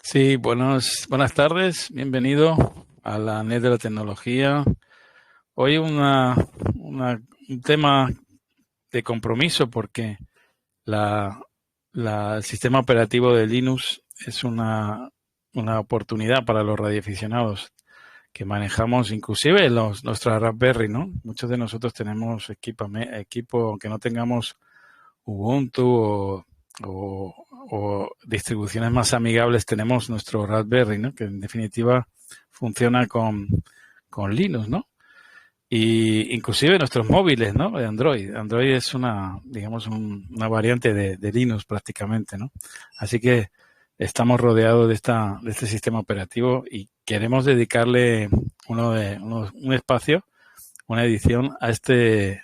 Sí, buenas tardes, bienvenido a la NET de la tecnología. Hoy un tema de compromiso porque la, el sistema operativo de Linux es una oportunidad para los radioaficionados que manejamos inclusive nuestra Raspberry, ¿no? Muchos de nosotros tenemos equipo, aunque no tengamos Ubuntu o distribuciones más amigables, tenemos nuestro Raspberry, ¿no? Que en definitiva funciona con Linux, ¿no? Y inclusive nuestros móviles, ¿no? De Android. Android es una variante de Linux prácticamente, ¿no? Así que estamos rodeados de este sistema operativo y queremos dedicarle un espacio, una edición a este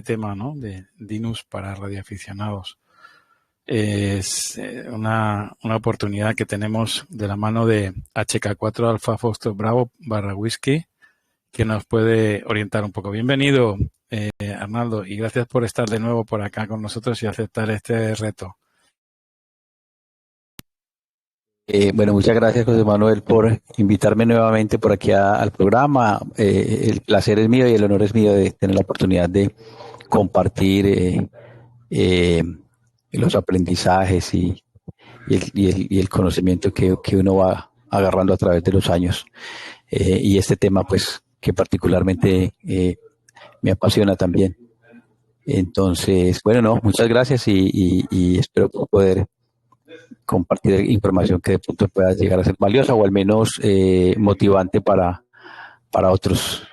tema, ¿no? De Linux para radioaficionados. Es una oportunidad que tenemos de la mano de HK4 Alfa Foxtrot Bravo / Whisky, que nos puede orientar un poco. Bienvenido, Arnaldo, y gracias por estar de nuevo por acá con nosotros y aceptar este reto. Bueno, muchas gracias, José Manuel, por invitarme nuevamente por aquí al programa. El placer es mío y el honor es mío de tener la oportunidad de compartir eh, los aprendizajes y el conocimiento que uno va agarrando a través de los años. Y este tema, pues, que particularmente me apasiona también. Entonces, bueno, no, muchas gracias y espero poder compartir información que de pronto pueda llegar a ser valiosa o al menos motivante para otros.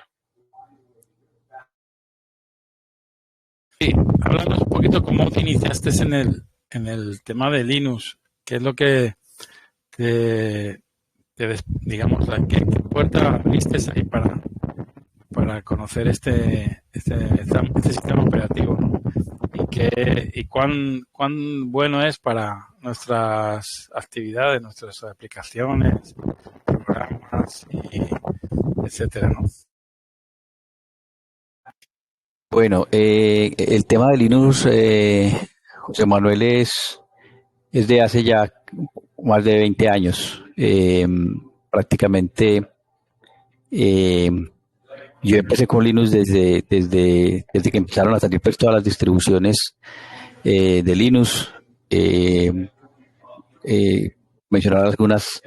Sí, háblanos un poquito cómo te iniciaste en el tema de Linux. ¿Qué es lo que te, digamos, qué puerta abriste ahí para conocer este sistema operativo, ¿no? Y cuán bueno es para nuestras actividades, nuestras aplicaciones, programas, etcétera, ¿no? Bueno, el tema de Linux, José Manuel, es de hace ya más de 20 años. Prácticamente eh, yo empecé con Linux desde que empezaron a salir pues, todas las distribuciones de Linux. Eh, eh, Mencionar algunas,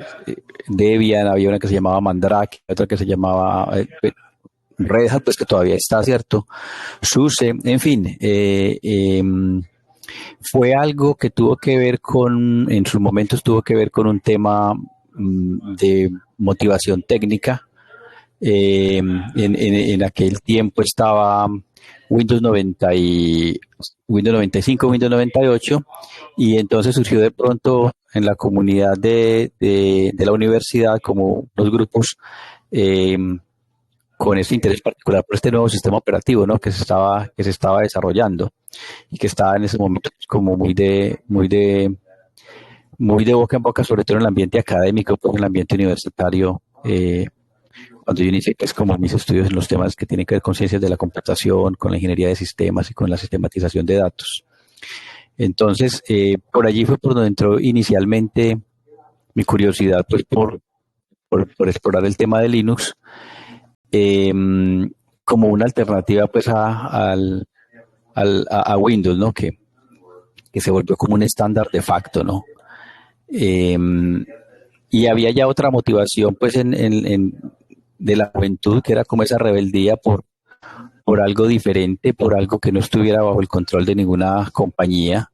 Debian, había una que se llamaba Mandrake, otra que se llamaba Red Hat, pues que todavía está, ¿cierto? SUSE, en fin, fue algo que tuvo que ver en sus momentos tuvo que ver con un tema de motivación técnica. En aquel tiempo estaba Windows 90 Windows 95, Windows 98, y entonces surgió de pronto en la comunidad de la universidad como los grupos eh, con este interés particular por este nuevo sistema operativo, ¿no? Que se estaba desarrollando y que estaba en ese momento como muy de boca en boca, sobre todo en el ambiente académico, pues en el ambiente universitario. Cuando yo inicié pues, como mis estudios en los temas que tienen que ver con ciencias de la computación, con la ingeniería de sistemas y con la sistematización de datos. Entonces, por allí fue por donde entró inicialmente mi curiosidad pues, por explorar el tema de Linux, eh, como una alternativa pues, a Windows, ¿no? Que se volvió como un estándar de facto, ¿no? Eh, y había ya otra motivación pues de la juventud, que era como esa rebeldía por algo diferente, por algo que no estuviera bajo el control de ninguna compañía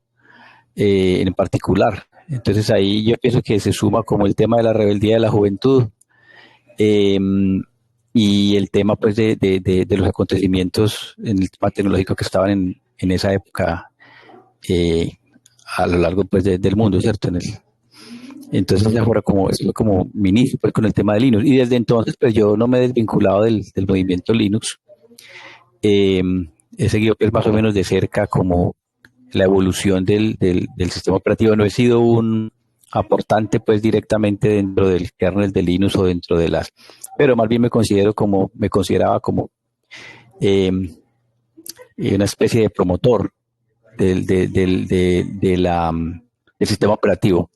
en particular. Entonces ahí yo pienso que se suma como el tema de la rebeldía de la juventud, eh, y el tema pues de los acontecimientos en el tema tecnológico que estaban en esa época, eh, a lo largo pues del mundo, ¿cierto? Entonces ya fue como mi inicio pues, con el tema de Linux. Y desde entonces pues yo no me he desvinculado del movimiento Linux. Eh, He seguido pues, más o menos de cerca como la evolución del sistema operativo. No he sido un aportante pues directamente dentro del kernel de Linux o dentro de pero más bien me consideraba como eh, una especie de promotor del, del, de la el sistema operativo.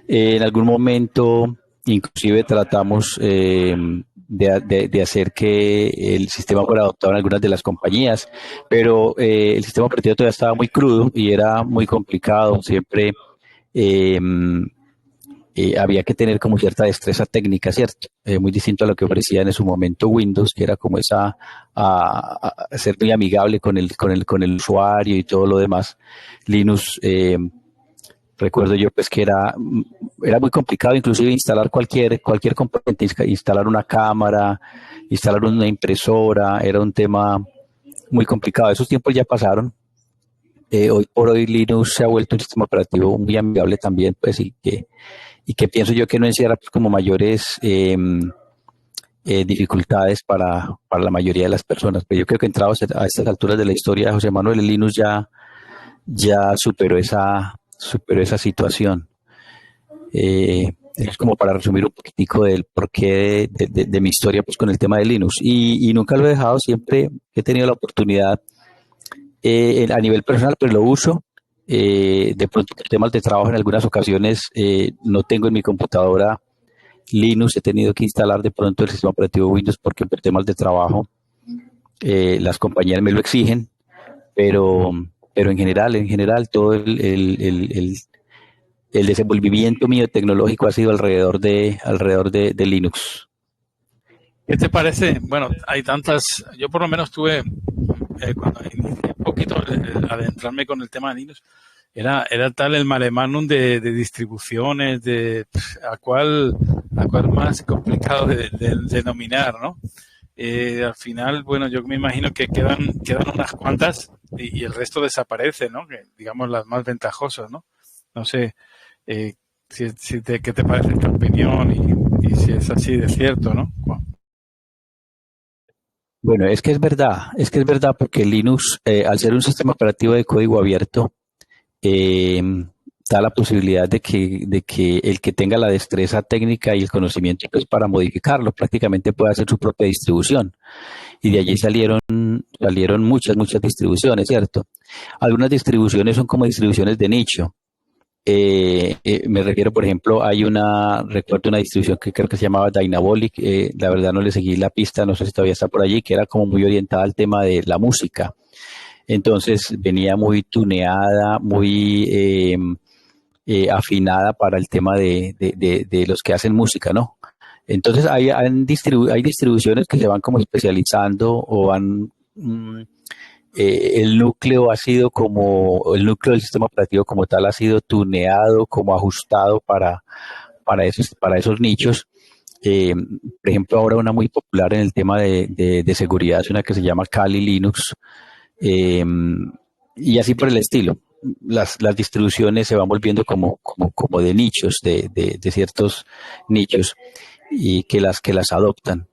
En algún momento, inclusive tratamos de hacer que el sistema fuera adoptado en algunas de las compañías, pero el sistema operativo todavía estaba muy crudo y era muy complicado. Siempre eh, había que tener como cierta destreza técnica, ¿cierto? Muy distinto a lo que ofrecía en su momento Windows, que era como a ser muy amigable con el usuario y todo lo demás. Linux, recuerdo yo pues que era muy complicado inclusive instalar cualquier componente, instalar una cámara, instalar una impresora, era un tema muy complicado. Esos tiempos ya pasaron. Hoy por hoy Linux se ha vuelto un sistema operativo muy amigable también, pues, y que pienso yo que no encierra pues, como mayores dificultades para la mayoría de las personas. Pero yo creo que entrados a estas alturas de la historia, José Manuel, el Linux ya superó esa situación. Es como para resumir un poquitico del porqué de mi historia pues, con el tema de Linux. Y nunca lo he dejado, siempre he tenido la oportunidad a nivel personal, pues lo uso. De pronto, por temas de trabajo, en algunas ocasiones no tengo en mi computadora Linux, he tenido que instalar de pronto el sistema operativo Windows porque por temas de trabajo las compañías me lo exigen, pero, pero en general todo el desenvolvimiento mío tecnológico ha sido alrededor de Linux. ¿Qué te parece? Bueno, hay tantas, yo por lo menos tuve, cuando inicié un poquito adentrarme con el tema de Linux, era tal el mare magnum de distribuciones, a cuál más complicado de denominar, ¿no? Al final, bueno, yo me imagino que quedan unas cuantas y el resto desaparece, ¿no? Que, digamos, las más ventajosas, ¿no? No sé, ¿qué te parece esta opinión y si es así de cierto, ¿no? Bueno, es que es verdad porque Linux, al ser un sistema operativo de código abierto, eh, da la posibilidad de que el que tenga la destreza técnica y el conocimiento pues, para modificarlo prácticamente puede hacer su propia distribución. Y de allí salieron muchas distribuciones, ¿cierto? Algunas distribuciones son como distribuciones de nicho. Me refiero, por ejemplo, recuerdo una distribución que creo que se llamaba Dynabolic, la verdad no le seguí la pista, no sé si todavía está por allí, que era como muy orientada al tema de la música. Entonces venía muy tuneada, muy afinada para el tema de los que hacen música, ¿no? Entonces hay distribuciones que se van como especializando o van... el núcleo el núcleo del sistema operativo como tal ha sido tuneado, como ajustado para esos nichos. Por ejemplo, ahora una muy popular en el tema de seguridad es una que se llama Kali Linux, eh, y así por el estilo. Las distribuciones se van volviendo como de nichos, de ciertos nichos, y que las adoptan.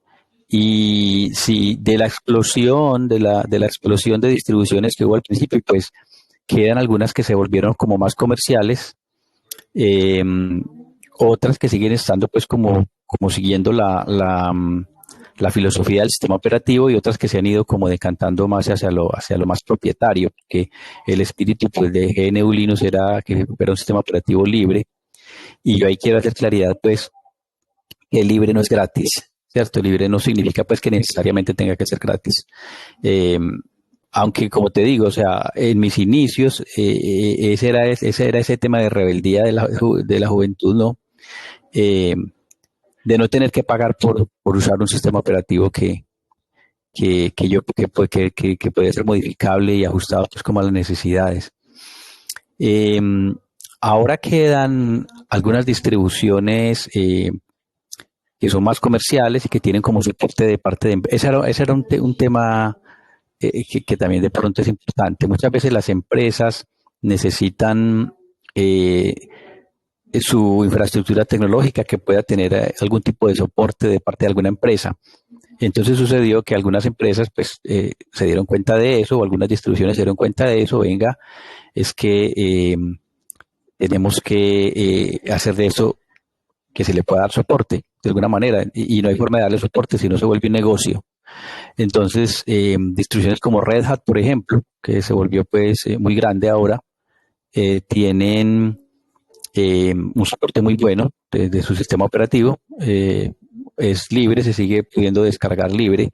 Y sí, de la explosión, de la explosión de distribuciones que hubo al principio, pues quedan algunas que se volvieron como más comerciales, eh, otras que siguen estando pues como siguiendo la filosofía del sistema operativo y otras que se han ido como decantando más hacia lo más propietario, porque el espíritu pues, de GNU Linux era que era un sistema operativo libre, y yo ahí quiero hacer claridad pues que libre no es gratis, ¿cierto? Libre no significa pues que necesariamente tenga que ser gratis. Eh, Aunque como te digo, o sea, en mis inicios ese era ese tema de rebeldía de la juventud, ¿no? Eh, de no tener que pagar por usar un sistema operativo que puede ser modificable y ajustado pues como a las necesidades. Eh, Ahora quedan algunas distribuciones que son más comerciales y que tienen como soporte de parte de... Ese era un tema que también de pronto es importante. Muchas veces las empresas necesitan su infraestructura tecnológica que pueda tener algún tipo de soporte de parte de alguna empresa. Entonces sucedió que algunas empresas pues se dieron cuenta de eso, o algunas distribuciones se dieron cuenta de eso. Venga, es que tenemos que hacer de eso que se le pueda dar soporte de alguna manera, y no hay forma de darle soporte si no se vuelve un negocio. Entonces, distribuciones como Red Hat, por ejemplo, que se volvió pues muy grande ahora, tienen un soporte muy bueno de su sistema operativo. Es libre, se sigue pudiendo descargar libre,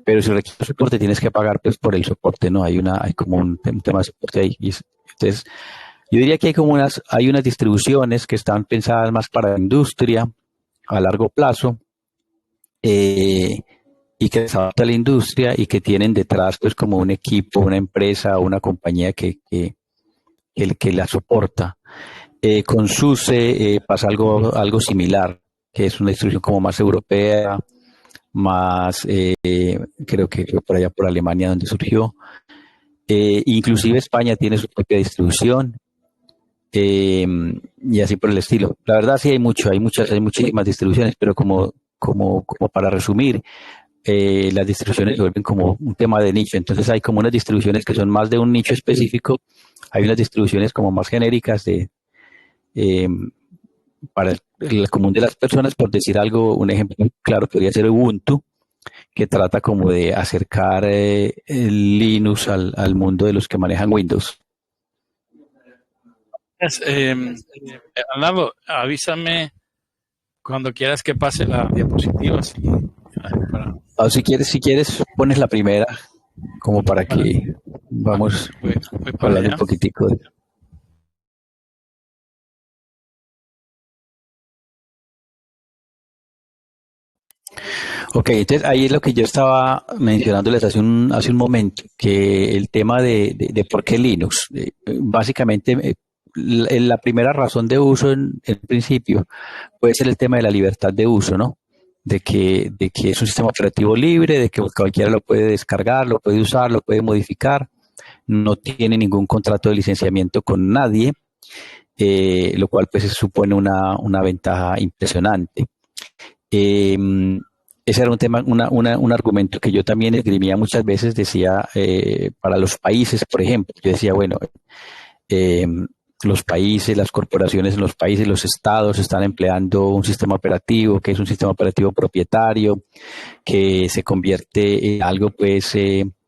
pero si requieres soporte tienes que pagar pues por el soporte, ¿no? Hay como un tema de soporte ahí. Entonces, yo diría que hay unas distribuciones que están pensadas más para la industria a largo plazo, y que les adapta a la industria y que tienen detrás pues como un equipo, una empresa o una compañía que la soporta. Con SUSE pasa algo similar, que es una distribución como más europea, más creo que fue por allá por Alemania donde surgió. Inclusive España tiene su propia distribución, y así por el estilo. La verdad sí hay muchísimas distribuciones, pero como para resumir, las distribuciones se vuelven como un tema de nicho. Entonces hay como unas distribuciones que son más de un nicho específico, hay unas distribuciones como más genéricas eh, para el común de las personas. Por decir algo, un ejemplo claro podría ser Ubuntu, que trata como de acercar el Linux al mundo de los que manejan Windows. Arnaldo, avísame cuando quieras que pase la diapositiva. Así, para, Si quieres, pones la primera como para que vamos voy para hablando allá. un poquitico de... Ok, entonces ahí es lo que yo estaba mencionándoles hace un momento, que el tema de por qué Linux. Básicamente, la primera razón de uso en principio puede ser el tema de la libertad de uso, ¿no? De que es un sistema operativo libre, de que cualquiera lo puede descargar, lo puede usar, lo puede modificar, no tiene ningún contrato de licenciamiento con nadie, lo cual pues supone una ventaja impresionante. Eh, Ese era un tema, un argumento que yo también esgrimía muchas veces, decía, para los países, por ejemplo, yo decía, bueno, eh, los países, las corporaciones en los países, los estados están empleando un sistema operativo que es un sistema operativo propietario, que se convierte en algo pues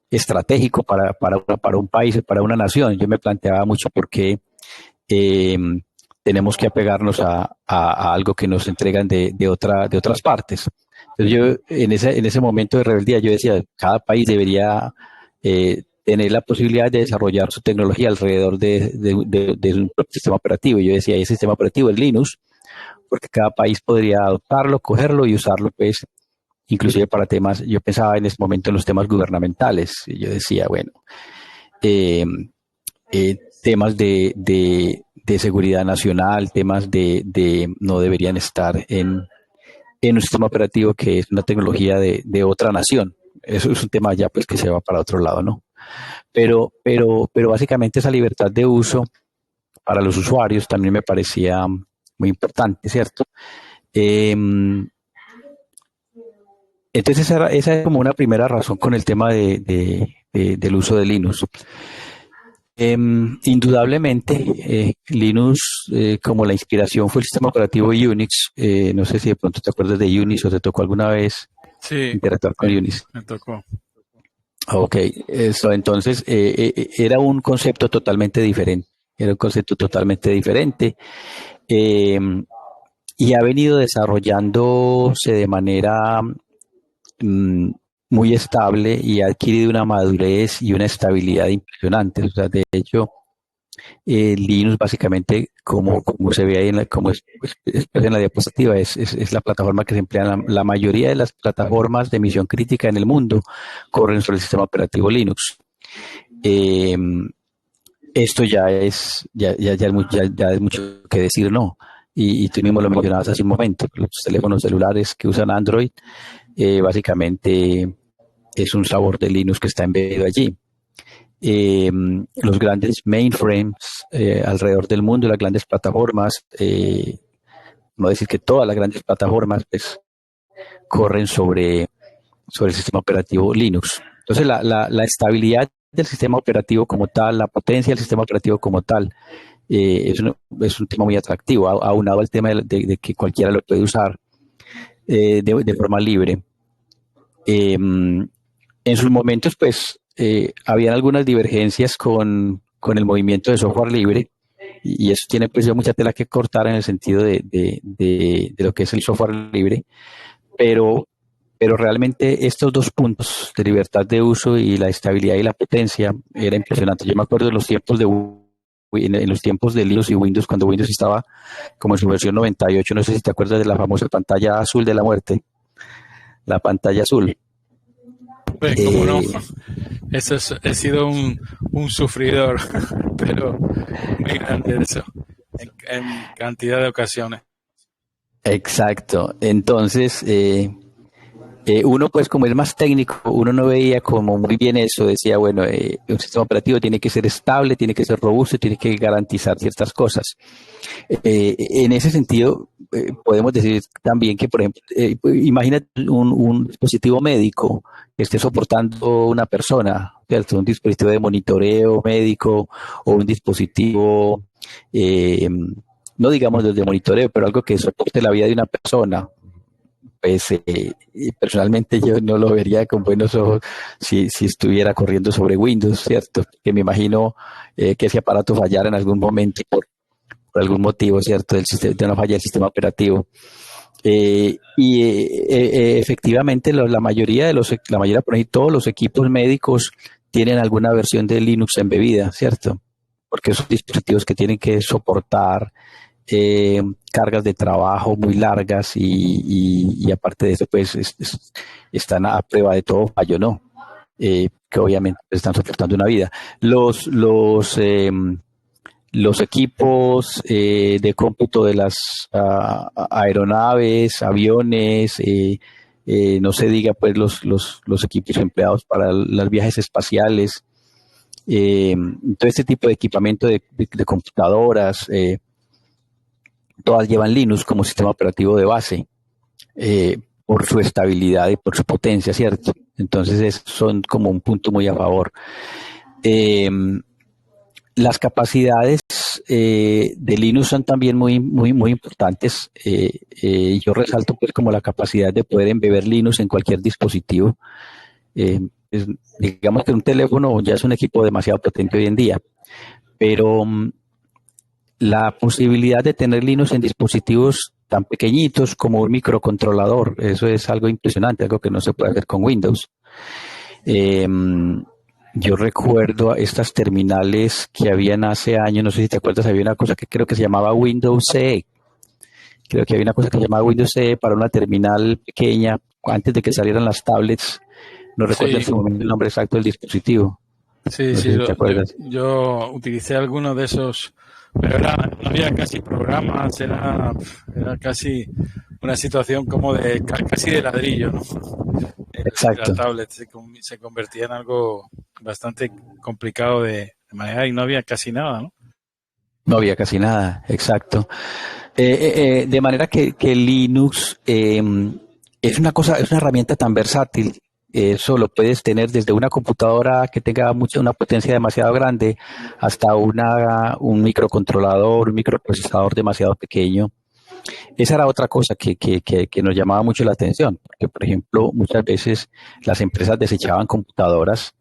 estratégico para un país, para una nación. Yo me planteaba mucho por qué eh, tenemos que apegarnos a algo que nos entregan de otras partes. Entonces yo en ese momento de rebeldía yo decía, cada país debería tener la posibilidad de desarrollar su tecnología alrededor de un propio sistema operativo. Y yo decía, ese sistema operativo es Linux, porque cada país podría adoptarlo, cogerlo y usarlo, pues, inclusive para temas, yo pensaba en ese momento en los temas gubernamentales. Y yo decía, bueno, eh, temas de seguridad nacional, temas de no deberían estar en un sistema operativo que es una tecnología de otra nación. Eso es un tema ya pues que se va para otro lado, ¿no? Pero básicamente esa libertad de uso para los usuarios también me parecía muy importante, ¿cierto? Entonces esa es como una primera razón con el tema del uso de Linux. Indudablemente, Linux, como la inspiración fue el sistema operativo Unix. No sé si de pronto te acuerdas de Unix o te tocó alguna vez Sí, interactuar con sí, Unix. me tocó. Ok, eso entonces era un concepto totalmente diferente. Era un concepto totalmente diferente, eh, y ha venido desarrollándose de manera mm, muy estable y ha adquirido una madurez y una estabilidad impresionantes. O sea, de hecho, Linux básicamente, como se ve ahí, como es en la diapositiva, es la plataforma que se emplea en la mayoría de las plataformas de misión crítica en el mundo, corren sobre el sistema operativo Linux. Eh, Esto ya es mucho que decir, ¿no? Y tú mismo lo mencionabas hace un momento, los teléfonos celulares que usan Android, básicamente es un sabor de Linux que está embebido allí. Los grandes mainframes alrededor del mundo, las grandes plataformas, no decir que todas las grandes plataformas pues, corren sobre el sistema operativo Linux. Entonces, la estabilidad del sistema operativo como tal, la potencia del sistema operativo como tal, es un tema muy atractivo, aunado al tema de que cualquiera lo puede usar de forma libre. En sus momentos, pues, habían algunas divergencias con el movimiento de software libre, y eso tiene pues ya mucha tela que cortar en el sentido de lo que es el software libre, pero, pero realmente estos dos puntos de libertad de uso y la estabilidad y la potencia era impresionante. Yo me acuerdo de los tiempos en los tiempos de Linux y Windows, cuando Windows estaba como en su versión 98, no sé si te acuerdas de la famosa pantalla azul de la muerte, la pantalla azul. Pues, ¿cómo no? Eso he sido un sufridor, pero muy grande eso, en cantidad de ocasiones. Exacto. Entonces, uno pues como es más técnico, uno no veía como muy bien eso, decía, bueno, un sistema operativo tiene que ser estable, tiene que ser robusto, tiene que garantizar ciertas cosas. En ese sentido, podemos decir también que, por ejemplo, imagínate un dispositivo médico que esté soportando una persona, ¿cierto? Un dispositivo de monitoreo médico o un dispositivo, eh, no digamos desde monitoreo, pero algo que soporte la vida de una persona. Pues personalmente yo no lo vería con buenos ojos si estuviera corriendo sobre Windows, ¿cierto? Que me imagino que ese aparato fallara en algún momento por algún motivo, ¿cierto? De una falla del sistema operativo. Efectivamente la mayoría, por ahí todos los equipos médicos tienen alguna versión de Linux embebida, ¿cierto? Porque son dispositivos que tienen que soportar cargas de trabajo muy largas y aparte de eso, pues están a prueba de todo fallo, ¿no? Que obviamente están soportando una vida. Los equipos de cómputo de las aeronaves, aviones, no se diga pues los equipos empleados para los viajes espaciales, todo este tipo de equipamiento de computadoras, todas llevan Linux como sistema operativo de base, por su estabilidad y por su potencia, ¿cierto? Entonces son como un punto muy a favor. Las capacidades de Linux son también muy importantes. Yo resalto pues como la capacidad de poder embeber Linux en cualquier dispositivo. Digamos que un teléfono ya es un equipo demasiado potente hoy en día, pero la posibilidad de tener Linux en dispositivos tan pequeñitos como un microcontrolador, eso es algo impresionante, algo que no se puede hacer con Windows. Yo recuerdo estas terminales que habían hace años, no sé si te acuerdas, había una cosa que creo que se llamaba Windows CE. Creo que había una cosa que se llamaba Windows CE para una terminal pequeña, antes de que salieran las tablets. No recuerdo en este momento el nombre exacto del dispositivo. Sí, no sé si te acuerdas. Yo utilicé algunos de esos, pero no había casi programas, era casi una situación como de casi de ladrillo, ¿no? Exacto. La tablet se convertía en algo bastante complicado de manejar y no había casi nada, ¿no? No había casi nada, exacto. De manera que Linux es una herramienta tan versátil. Eso lo puedes tener desde una computadora que tenga una potencia demasiado grande hasta un microcontrolador, un microprocesador demasiado pequeño. Esa era otra cosa que nos llamaba mucho la atención, porque por ejemplo muchas veces las empresas desechaban computadoras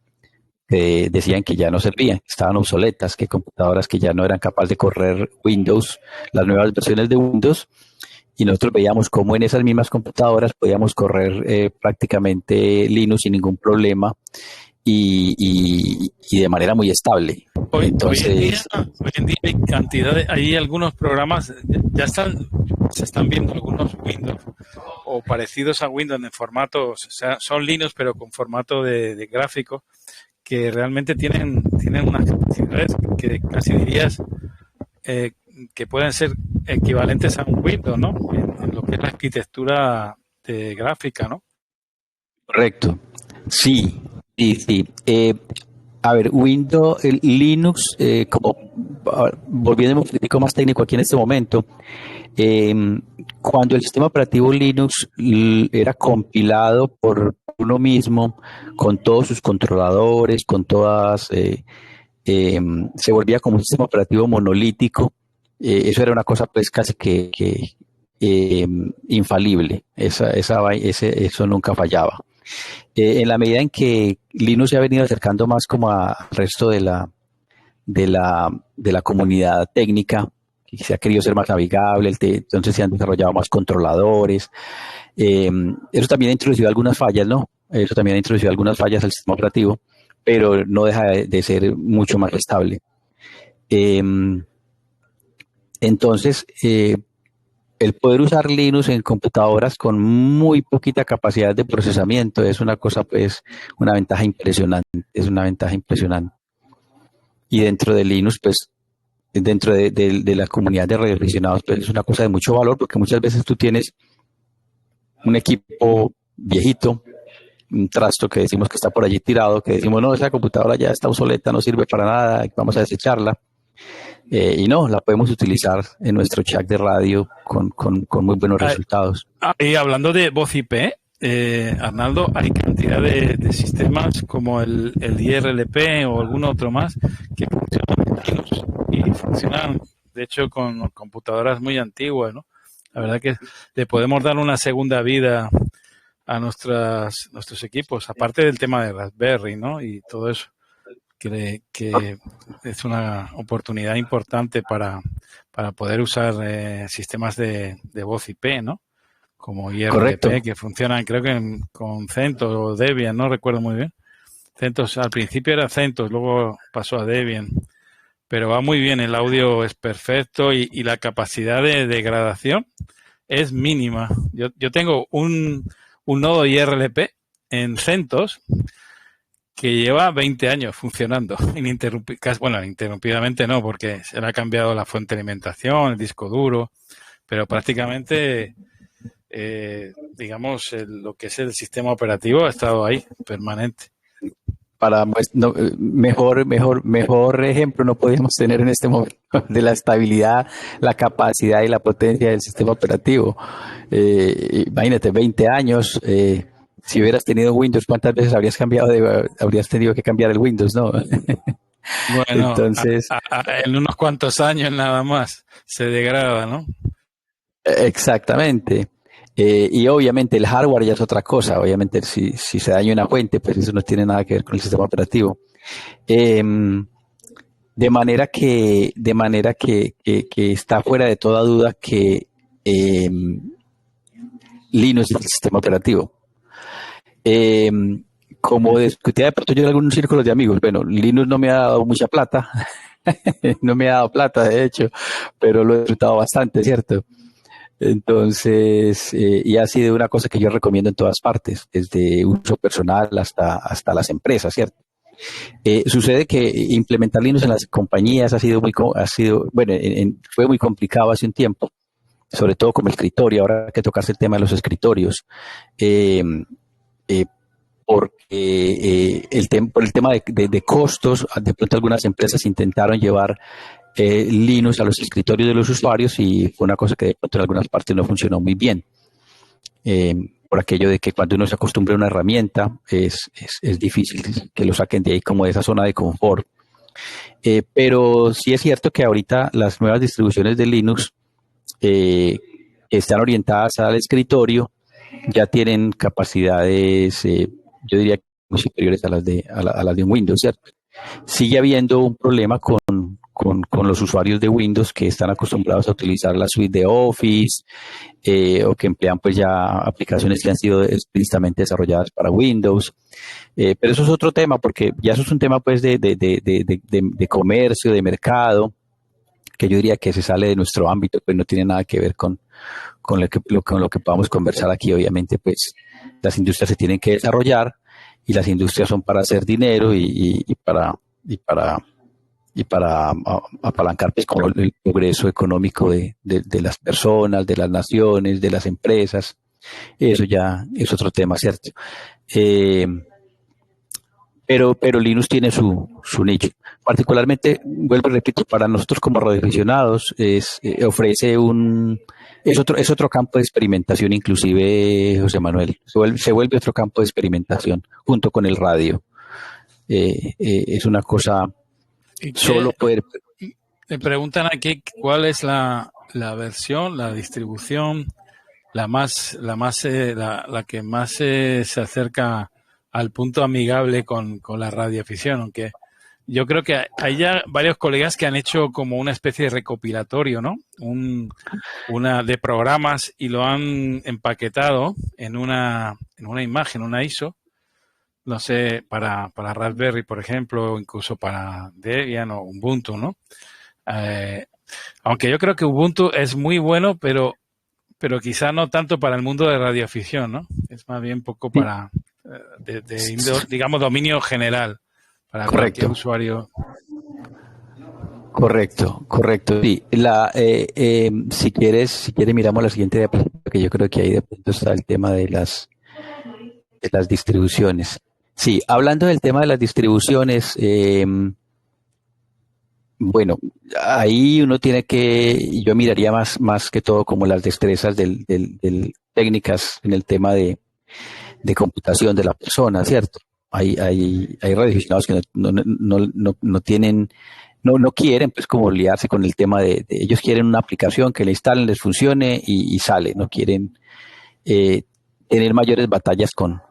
que decían que ya no servían, que estaban obsoletas, que computadoras que ya no eran capaces de correr Windows, las nuevas versiones de Windows, y nosotros veíamos cómo en esas mismas computadoras podíamos correr prácticamente Linux sin ningún problema y de manera muy estable. Entonces, hoy en día hay cantidad hay algunos programas, se están viendo algunos Windows o parecidos a Windows en formatos, o sea, son Linux pero con formato de gráfico, que realmente tienen unas capacidades que casi dirías que pueden ser equivalentes a un Windows, ¿no? En lo que es la arquitectura de gráfica, ¿no? Correcto. Sí. A ver, Linux, volviendo un poquitico más técnico aquí en este momento, cuando el sistema operativo Linux era compilado por uno mismo, con todos sus controladores, se volvía como un sistema operativo monolítico. Eso era una cosa pues casi que infalible. Eso nunca fallaba. En la medida en que Linux se ha venido acercando más como al resto de de la comunidad técnica, que se ha querido ser más amigable, entonces se han desarrollado más controladores. Eso también ha introducido algunas fallas, ¿no? Eso también ha introducido algunas fallas al sistema operativo, pero no deja de ser mucho más estable. Entonces, el poder usar Linux en computadoras con muy poquita capacidad de procesamiento es una cosa, pues, una ventaja impresionante, es una ventaja impresionante. Y dentro de Linux, pues, dentro de la comunidad de radioaficionados, pues es una cosa de mucho valor, porque muchas veces tú tienes un equipo viejito, un trasto que decimos que está por allí tirado, que decimos, no, esa computadora ya está obsoleta, no sirve para nada, vamos a desecharla. Y no, la podemos utilizar en nuestro chat de radio con muy buenos resultados. Y hablando de voz IP, Arnaldo, hay cantidad de sistemas como el IRLP o algún otro más que funcionan en Linux y funcionan, de hecho, con computadoras muy antiguas, ¿no? La verdad que le podemos dar una segunda vida a nuestros equipos, aparte del tema de Raspberry, ¿no? Y todo eso, que es una oportunidad importante para poder usar sistemas de voz IP, ¿no? Como IRLP, correcto, que funcionan, creo que con CentOS o Debian, no recuerdo muy bien. CentOS, al principio era CentOS, luego pasó a Debian. Pero va muy bien, el audio es perfecto y la capacidad de degradación es mínima. Yo tengo un nodo IRLP en CentOS que lleva 20 años funcionando ininterrumpidamente no, porque se le ha cambiado la fuente de alimentación, el disco duro, pero prácticamente, digamos, lo que es el sistema operativo ha estado ahí, permanente. Mejor ejemplo no podíamos tener en este momento de la estabilidad, la capacidad y la potencia del sistema operativo. Imagínate, 20 años, si hubieras tenido Windows, ¿cuántas veces habrías tenido que cambiar el Windows, no? Bueno, entonces, en unos cuantos años nada más se degrada, ¿no? Exactamente. Y obviamente el hardware ya es otra cosa. Obviamente si se daña una fuente, pues eso no tiene nada que ver con el sistema operativo. De manera que está fuera de toda duda que Linux es el sistema operativo. Como discutía de pronto yo en algunos círculos de amigos, bueno, Linux no me ha dado mucha plata, no me ha dado plata de hecho, pero lo he disfrutado bastante, ¿cierto? Entonces, y ha sido una cosa que yo recomiendo en todas partes, desde uso personal hasta las empresas, ¿cierto? Sucede que implementar Linux en las compañías fue muy complicado hace un tiempo, sobre todo como escritorio, ahora hay que tocarse el tema de los escritorios, porque por el tema de costos, de pronto algunas empresas intentaron llevar Linux a los escritorios de los usuarios y fue una cosa que de pronto en algunas partes no funcionó muy bien. Por aquello de que cuando uno se acostumbra a una herramienta es difícil que lo saquen de ahí como de esa zona de confort. Pero sí es cierto que ahorita las nuevas distribuciones de Linux están orientadas al escritorio, ya tienen capacidades, yo diría que muy superiores a las de un Windows, ¿cierto? Sigue habiendo un problema con los usuarios de Windows que están acostumbrados a utilizar la suite de Office o que emplean pues ya aplicaciones que han sido explícitamente desarrolladas para Windows. Pero eso es otro tema porque ya eso es un tema pues de comercio, de mercado, que yo diría que se sale de nuestro ámbito, pues no tiene nada que ver con lo que podamos conversar aquí. Obviamente pues las industrias se tienen que desarrollar y las industrias son para hacer dinero y para apalancar pues, como el progreso económico de las personas, de las naciones, de las empresas. Eso ya es otro tema, ¿cierto? Pero Linux tiene su nicho. Particularmente, vuelvo y repito, para nosotros como radioaficionados ofrece es otro campo de experimentación, inclusive, José Manuel, se vuelve otro campo de experimentación junto con el radio. Es una cosa solo poder... Me preguntan aquí cuál es la versión, la distribución, la que más se acerca al punto amigable con la radioafición, aunque yo creo que hay ya varios colegas que han hecho como una especie de recopilatorio, ¿no? Una de programas y lo han empaquetado en una imagen, una ISO, no sé, para Raspberry, por ejemplo, o incluso para Debian o Ubuntu, ¿no? Aunque yo creo que Ubuntu es muy bueno, pero quizá no tanto para el mundo de radioafición, ¿no? Es más bien poco para, digamos, dominio general, para cualquier Correcto. usuario. Correcto. Sí, si quieres miramos la siguiente diapositiva, que yo creo que ahí de pronto está el tema de las distribuciones. Sí, hablando del tema de las distribuciones, bueno, ahí uno tiene yo miraría más que todo como las destrezas del técnicas en el tema de computación de la persona, ¿cierto? Hay radioaficionados que no tienen, no quieren pues como liarse con el tema ellos quieren una aplicación que le instalen, les funcione y sale, no quieren tener mayores batallas con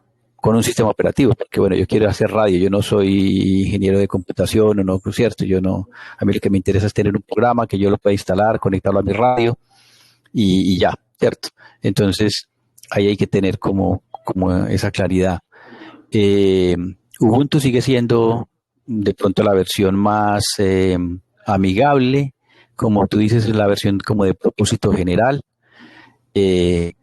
un sistema operativo, porque bueno, yo quiero hacer radio, yo no soy ingeniero de computación o no, pues cierto, a mí lo que me interesa es tener un programa que yo lo pueda instalar, conectarlo a mi radio y ya, ¿cierto? Entonces, ahí hay que tener como esa claridad. Ubuntu sigue siendo de pronto la versión más amigable, como tú dices, es la versión como de propósito general, que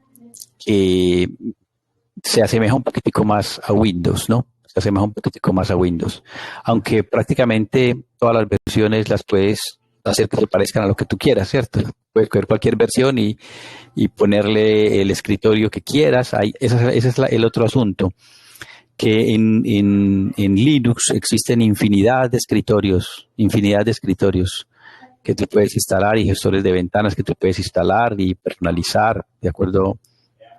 se asemeja un poquitico más a Windows, ¿no? Se asemeja un poquitico más a Windows. Aunque prácticamente todas las versiones las puedes hacer que se parezcan a lo que tú quieras, ¿cierto? Puedes coger cualquier versión y ponerle el escritorio que quieras. Ese es el otro asunto, que en Linux existen infinidad de escritorios que tú puedes instalar y gestores de ventanas que tú puedes instalar y personalizar de acuerdo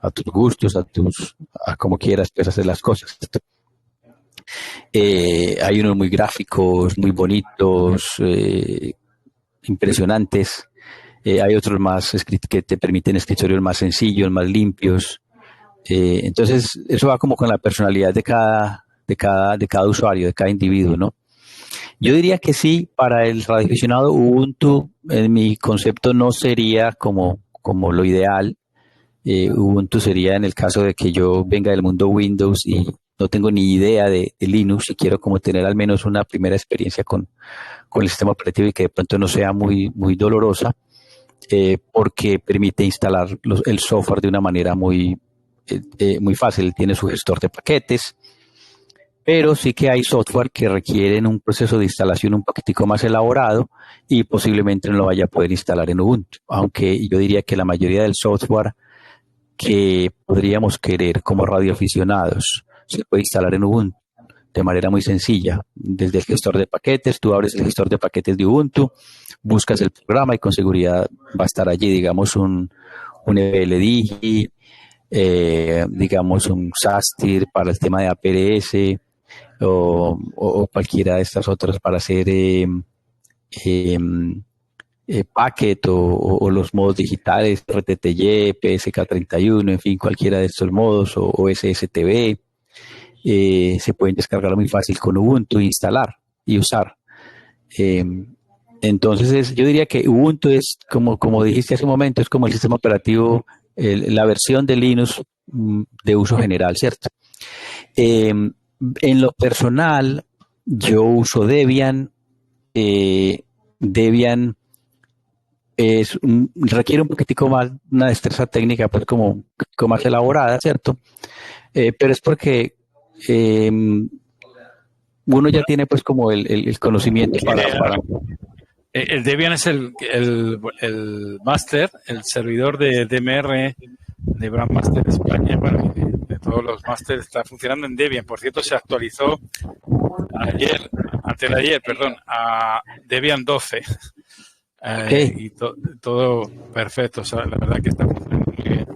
a tus gustos, a cómo quieras pues, hacer las cosas. Hay unos muy gráficos, muy bonitos, impresionantes. Hay otros más que te permiten escritorios más sencillos, más limpios. Entonces, eso va como con la personalidad de cada usuario, de cada individuo, ¿no? Yo diría que sí, para el radioaficionado Ubuntu, en mi concepto, no sería como lo ideal. Ubuntu sería en el caso de que yo venga del mundo Windows y no tengo ni idea de Linux y quiero como tener al menos una primera experiencia con el sistema operativo y que de pronto no sea muy dolorosa, porque permite instalar el software de una manera muy fácil. Tiene su gestor de paquetes, pero sí que hay software que requieren un proceso de instalación un poquitico más elaborado y posiblemente no lo vaya a poder instalar en Ubuntu, aunque yo diría que la mayoría del software que podríamos querer como radioaficionados se puede instalar en Ubuntu de manera muy sencilla. Desde el gestor de paquetes, tú abres el gestor de paquetes de Ubuntu, buscas el programa y con seguridad va a estar allí, digamos, un EBLDIGI, digamos, un SASTIR para el tema de APRS o cualquiera de estas otras para hacer Packet o los modos digitales, RTTY, PSK31, en fin, cualquiera de estos modos, o SSTB, se pueden descargar muy fácil con Ubuntu, instalar y usar. Entonces, yo diría que Ubuntu es, como dijiste hace un momento, es como el sistema operativo, la versión de Linux de uso general, ¿cierto? En lo personal, yo uso Debian. Debian requiere un poquitico más una destreza técnica, pues como más elaborada, ¿cierto? Pero es porque uno ya tiene pues como el conocimiento para... El Debian es el máster, el servidor de DMR de Brandmaster España, bueno, de todos los másteres, está funcionando en Debian. Por cierto, se actualizó antes de ayer, a Debian 12. Okay. Y todo perfecto, o sea, la verdad que está funcionando muy bien.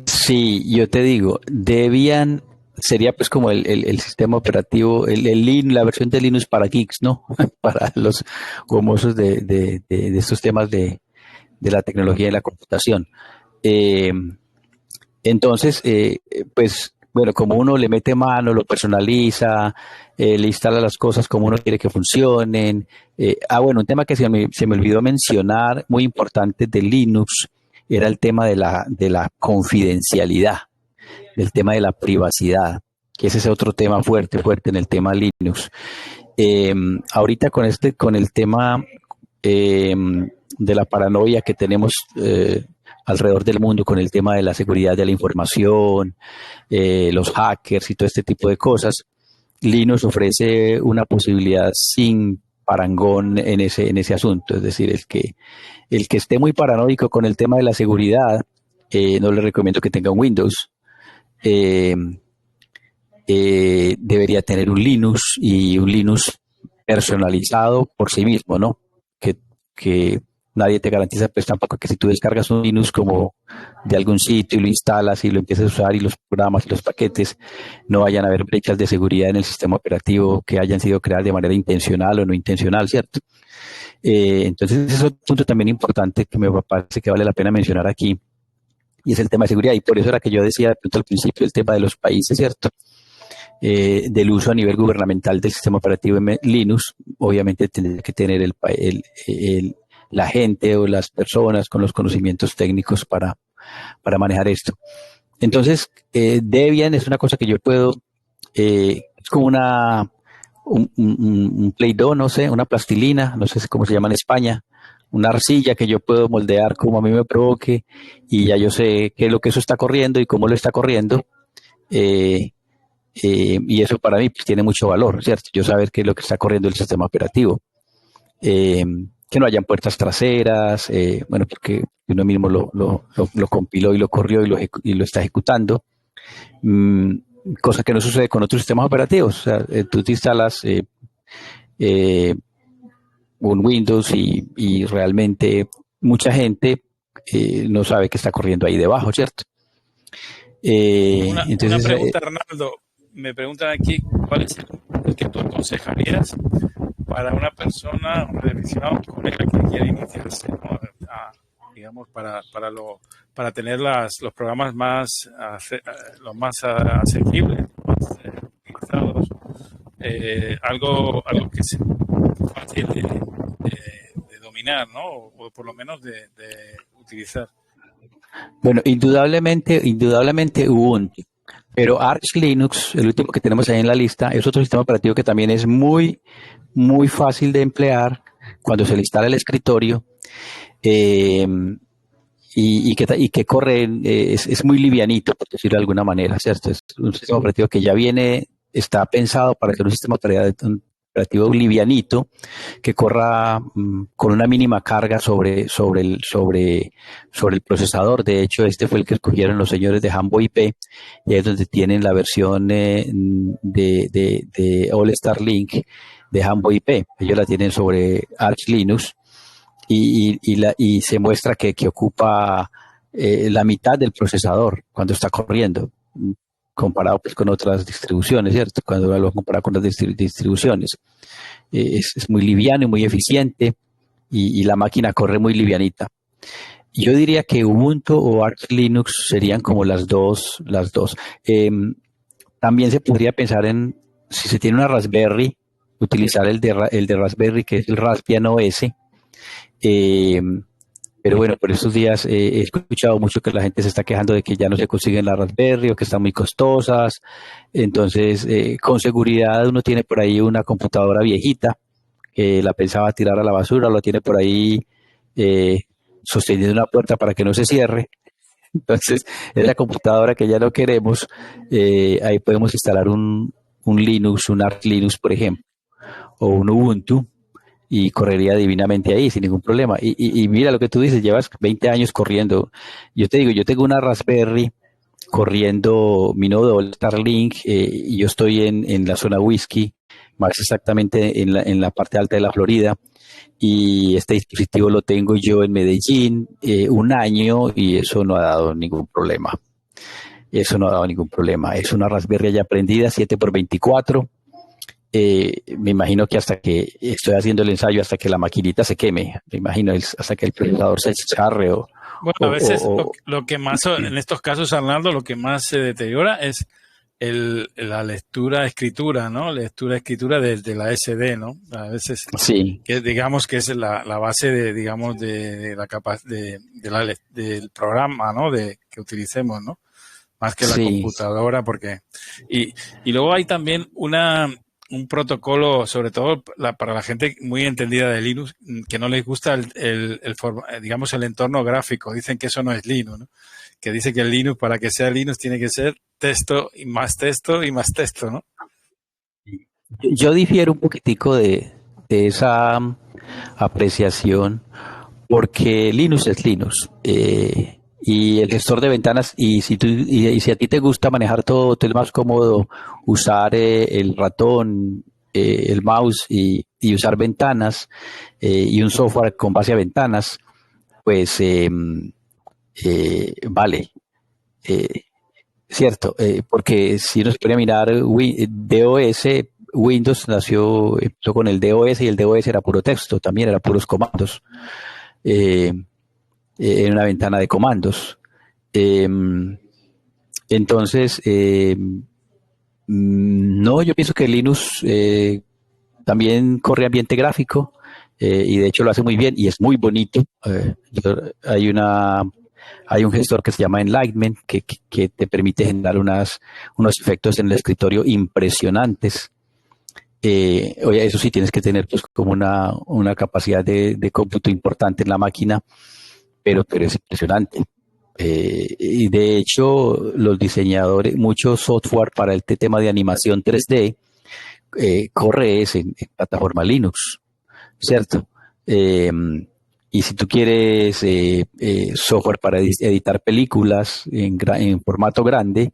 Sí, yo te digo, Debian sería pues como el sistema operativo, la versión de Linux para geeks, ¿no? Para los gomosos de estos temas de la tecnología y la computación. Entonces, pues bueno, como uno le mete mano, lo personaliza, le instala las cosas como uno quiere que funcionen. Bueno, un tema que se me olvidó mencionar, muy importante de Linux, era el tema de la confidencialidad, del tema de la privacidad, que ese es otro tema fuerte en el tema Linux. Ahorita con el tema de la paranoia que tenemos alrededor del mundo con el tema de la seguridad de la información, los hackers y todo este tipo de cosas, Linux ofrece una posibilidad sin parangón en ese asunto. Es decir, el que esté muy paranoico con el tema de la seguridad, no le recomiendo que tenga un Windows. Eh, Debería tener un Linux y un Linux personalizado por sí mismo, ¿no? Que nadie te garantiza, pues tampoco que si tú descargas un Linux como de algún sitio y lo instalas y lo empiezas a usar y los programas y los paquetes, no vayan a haber brechas de seguridad en el sistema operativo que hayan sido creadas de manera intencional o no intencional, ¿cierto? Entonces, ese es otro punto también importante que me parece que vale la pena mencionar aquí, y es el tema de seguridad, y por eso era que yo decía de pronto al principio el tema de los países, ¿cierto? Del uso a nivel gubernamental del sistema operativo en Linux, obviamente tendría que tener la gente o las personas con los conocimientos técnicos para manejar esto. Entonces, Debian es una cosa que yo puedo, es como un Play-Doh, no sé, una plastilina, no sé cómo se llama en España, una arcilla que yo puedo moldear como a mí me provoque, y ya yo sé qué es lo que eso está corriendo y cómo lo está corriendo. Y eso para mí pues, tiene mucho valor, ¿cierto? Yo saber qué es lo que está corriendo el sistema operativo. Que no hayan puertas traseras, bueno, porque uno mismo lo compiló y lo corrió y lo está ejecutando. Cosa que no sucede con otros sistemas operativos. O sea, tú te instalas un Windows y realmente mucha gente no sabe qué está corriendo ahí debajo, ¿cierto? Una pregunta, Arnaldo. Me preguntan aquí, ¿cuál es el que tú aconsejarías para una persona, un revisión colega que quiere iniciarse, ¿no? Digamos, para tener los programas los más asequibles, más utilizados, algo que sea fácil de dominar, ¿no? O por lo menos de utilizar. Bueno, indudablemente Ubuntu. Pero Arch Linux, el último que tenemos ahí en la lista, es otro sistema operativo que también es muy, muy fácil de emplear cuando se le instala el escritorio y que corre, es muy livianito, por decirlo de alguna manera, ¿cierto? Es un sistema operativo que ya está pensado para ser un sistema operativo livianito, que corra con una mínima carga sobre el procesador. De hecho, este fue el que escogieron los señores de Jambo IP, y es donde tienen la versión de All Star Link de Jambo IP. Ellos la tienen sobre Arch Linux y se muestra que ocupa la mitad del procesador cuando está corriendo, comparado pues con otras distribuciones, ¿cierto? Cuando lo compara con otras distribuciones. Es muy liviano y muy eficiente, y la máquina corre muy livianita. Yo diría que Ubuntu o Arch Linux serían como las dos. También se podría pensar en, si se tiene una Raspberry, utilizar el de Raspberry, que es el Raspbian OS. Pero bueno, por estos días he escuchado mucho que la gente se está quejando de que ya no se consiguen las Raspberry o que están muy costosas. Entonces, con seguridad uno tiene por ahí una computadora viejita que la pensaba tirar a la basura, lo tiene por ahí sosteniendo una puerta para que no se cierre. Entonces, esa computadora que ya no queremos, ahí podemos instalar un Linux, un Arch Linux, por ejemplo, o un Ubuntu, y correría divinamente ahí sin ningún problema. Y mira lo que tú dices, llevas 20 años corriendo. Yo te digo, yo tengo una Raspberry corriendo mi nodo Starlink, y yo estoy en la zona Whisky, más exactamente en la parte alta de la Florida, y este dispositivo lo tengo yo en Medellín un año, y eso no ha dado ningún problema. Eso no ha dado ningún problema. Es una Raspberry ya prendida, 7x24. Me imagino que hasta que estoy haciendo el ensayo, hasta que la maquinita se queme, me imagino, hasta que el procesador se charre bueno, a veces lo que más, en estos casos, Arnaldo, lo que más se deteriora es la lectura-escritura, ¿no? Lectura-escritura de la SD, ¿no? A veces, Sí, que digamos que es la base de, digamos, del programa, ¿no? Que utilicemos, ¿no? Más que la sí. computadora, porque... Y luego hay también un protocolo, sobre todo para la gente muy entendida de Linux, que no les gusta digamos, el entorno gráfico. Dicen que eso no es Linux, ¿no? Que dice que el Linux, para que sea Linux, tiene que ser texto y más texto y más texto, ¿no? Yo difiero un poquitico de esa apreciación porque Linux es Linux. Y el gestor de ventanas, y si a ti te gusta manejar todo, te es más cómodo usar el ratón, el mouse y usar ventanas y un software con base a ventanas, pues vale. Eh, Cierto, porque si uno se pone a mirar DOS, Windows empezó con el DOS y el DOS era puro texto, también era puros comandos, eh, en una ventana de comandos. Eh, entonces, no, yo pienso que Linux también corre ambiente gráfico y de hecho lo hace muy bien y es muy bonito. Hay hay un gestor que se llama Enlightenment que te permite generar unos efectos en el escritorio impresionantes. Oye, eso sí, tienes que tener pues como una capacidad de cómputo importante en la máquina, pero es impresionante. Y de hecho, los diseñadores, mucho software para este tema de animación 3D, corre en plataforma Linux, ¿cierto? Eh, y si tú quieres software para editar películas en formato grande,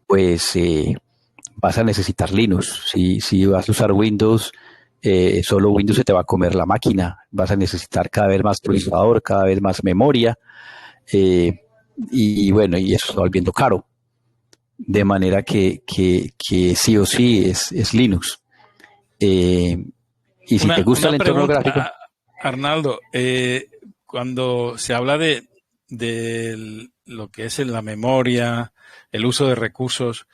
pues vas a necesitar Linux. Si vas a usar Windows, solo Windows se te va a comer la máquina. Vas a necesitar cada vez más procesador, cada vez más memoria. eh, y bueno, y eso se va volviendo caro. De manera que sí o sí es Linux. Eh, y si te gusta el Una entorno gráfico, pregunta, Arnaldo. Cuando se habla de lo que es en la memoria, el uso de recursos,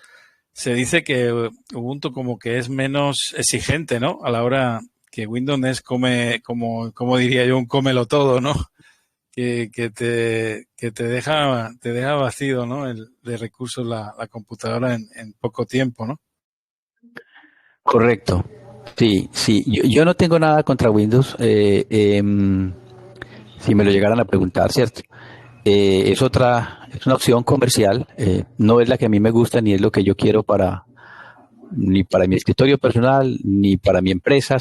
se dice que Ubuntu como que es menos exigente, ¿no? A la hora que Windows es como diría yo, un cómelo todo, ¿no? Que te deja vacío, ¿no? De recursos la computadora en poco tiempo, ¿no? correcto. Sí, sí. Yo no tengo nada contra Windows. Si me lo llegaran a preguntar, ¿cierto? Es una opción comercial. No es la que a mí me gusta ni es lo que yo quiero ni para mi escritorio personal, ni para mi empresa,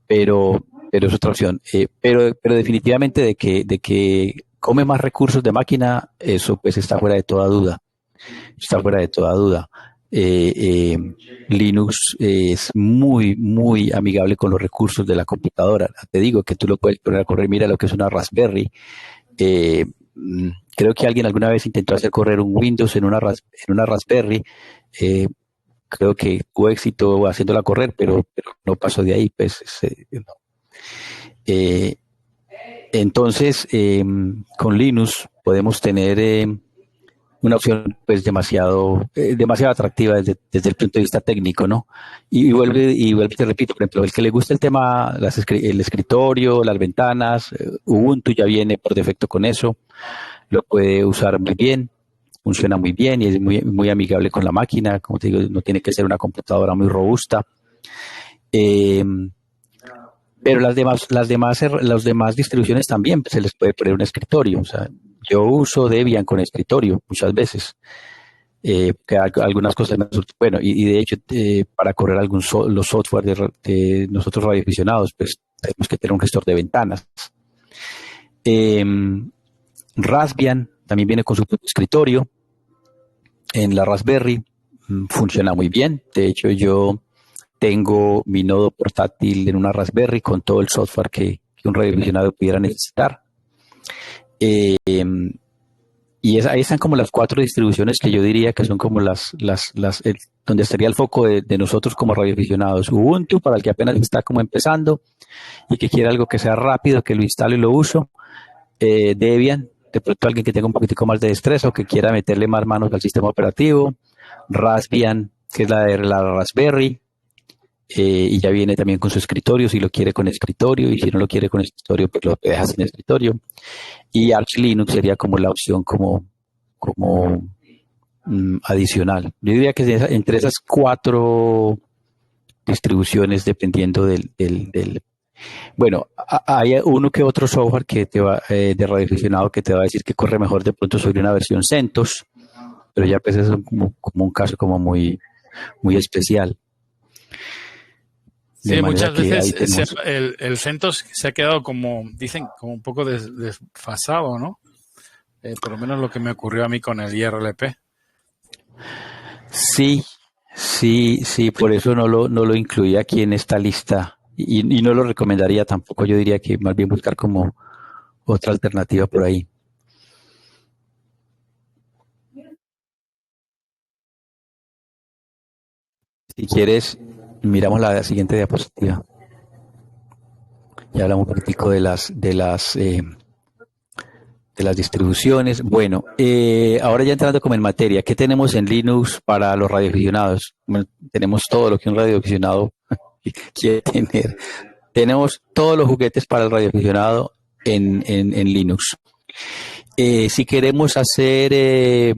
pero es otra opción. Pero definitivamente de que come más recursos de máquina, eso pues está fuera de toda duda. Está fuera de toda duda. Eh, eh, Linux es muy amigable con los recursos de la computadora. Te digo que tú lo puedes poner a correr. Mira lo que es una Raspberry. Eh, Creo que alguien alguna vez intentó hacer correr un Windows en una Raspberry. Eh, Creo que tuvo éxito haciéndola correr, pero no pasó de ahí. Pues, no. Eh, entonces, con Linux podemos tener una opción pues demasiado atractiva desde el punto de vista técnico, ¿no? Te repito, por ejemplo, el que le gusta el tema, el escritorio, las ventanas, Ubuntu ya viene por defecto con eso, lo puede usar muy bien, funciona muy bien y es muy amigable con la máquina, como te digo, no tiene que ser una computadora muy robusta. Eh, pero las demás distribuciones también se les puede poner un escritorio. O sea, yo uso Debian con escritorio muchas veces. Que algunas cosas me resultan, bueno, y de hecho, para correr los software de nosotros radioaficionados, pues tenemos que tener un gestor de ventanas. Eh, Raspbian también viene con su propio escritorio. En la Raspberry funciona muy bien. De hecho, yo tengo mi nodo portátil en una Raspberry con todo el software que un radioaficionado pudiera necesitar. Eh, ahí están como las 4 distribuciones que yo diría que son como donde estaría el foco de nosotros como radioaficionados. Ubuntu, para el que apenas está como empezando y que quiere algo que sea rápido, que lo instalo y lo uso. Debian de pronto alguien que tenga un poquitico más de destreza o que quiera meterle más manos al sistema operativo. Raspbian, que es la de la Raspberry, y ya viene también con su escritorio, si lo quiere con escritorio, y si no lo quiere con escritorio, pues lo deja sin escritorio. Y Arch Linux sería como la opción como adicional. Yo diría que entre esas 4 distribuciones, dependiendo del bueno, hay uno que otro software que te va de radioaficionado que te va a decir que corre mejor de pronto sobre una versión CentOS, pero ya pues es como un caso como muy especial. Sí, muchas veces el CentOS se ha quedado como, dicen, como un poco desfasado, ¿no? Por lo menos lo que me ocurrió a mí con el IRLP. Sí, por eso no lo incluí aquí en esta lista y no lo recomendaría tampoco. Yo diría que más bien buscar como otra alternativa por ahí. Si quieres, miramos la siguiente diapositiva. Ya hablamos un poquitico de las distribuciones. Bueno, ahora ya entrando como en materia, ¿qué tenemos en Linux para los radioaficionados? Bueno, tenemos todo lo que un radioaficionado quiere tener. Tenemos todos los juguetes para el radioaficionado en Linux. Si queremos hacer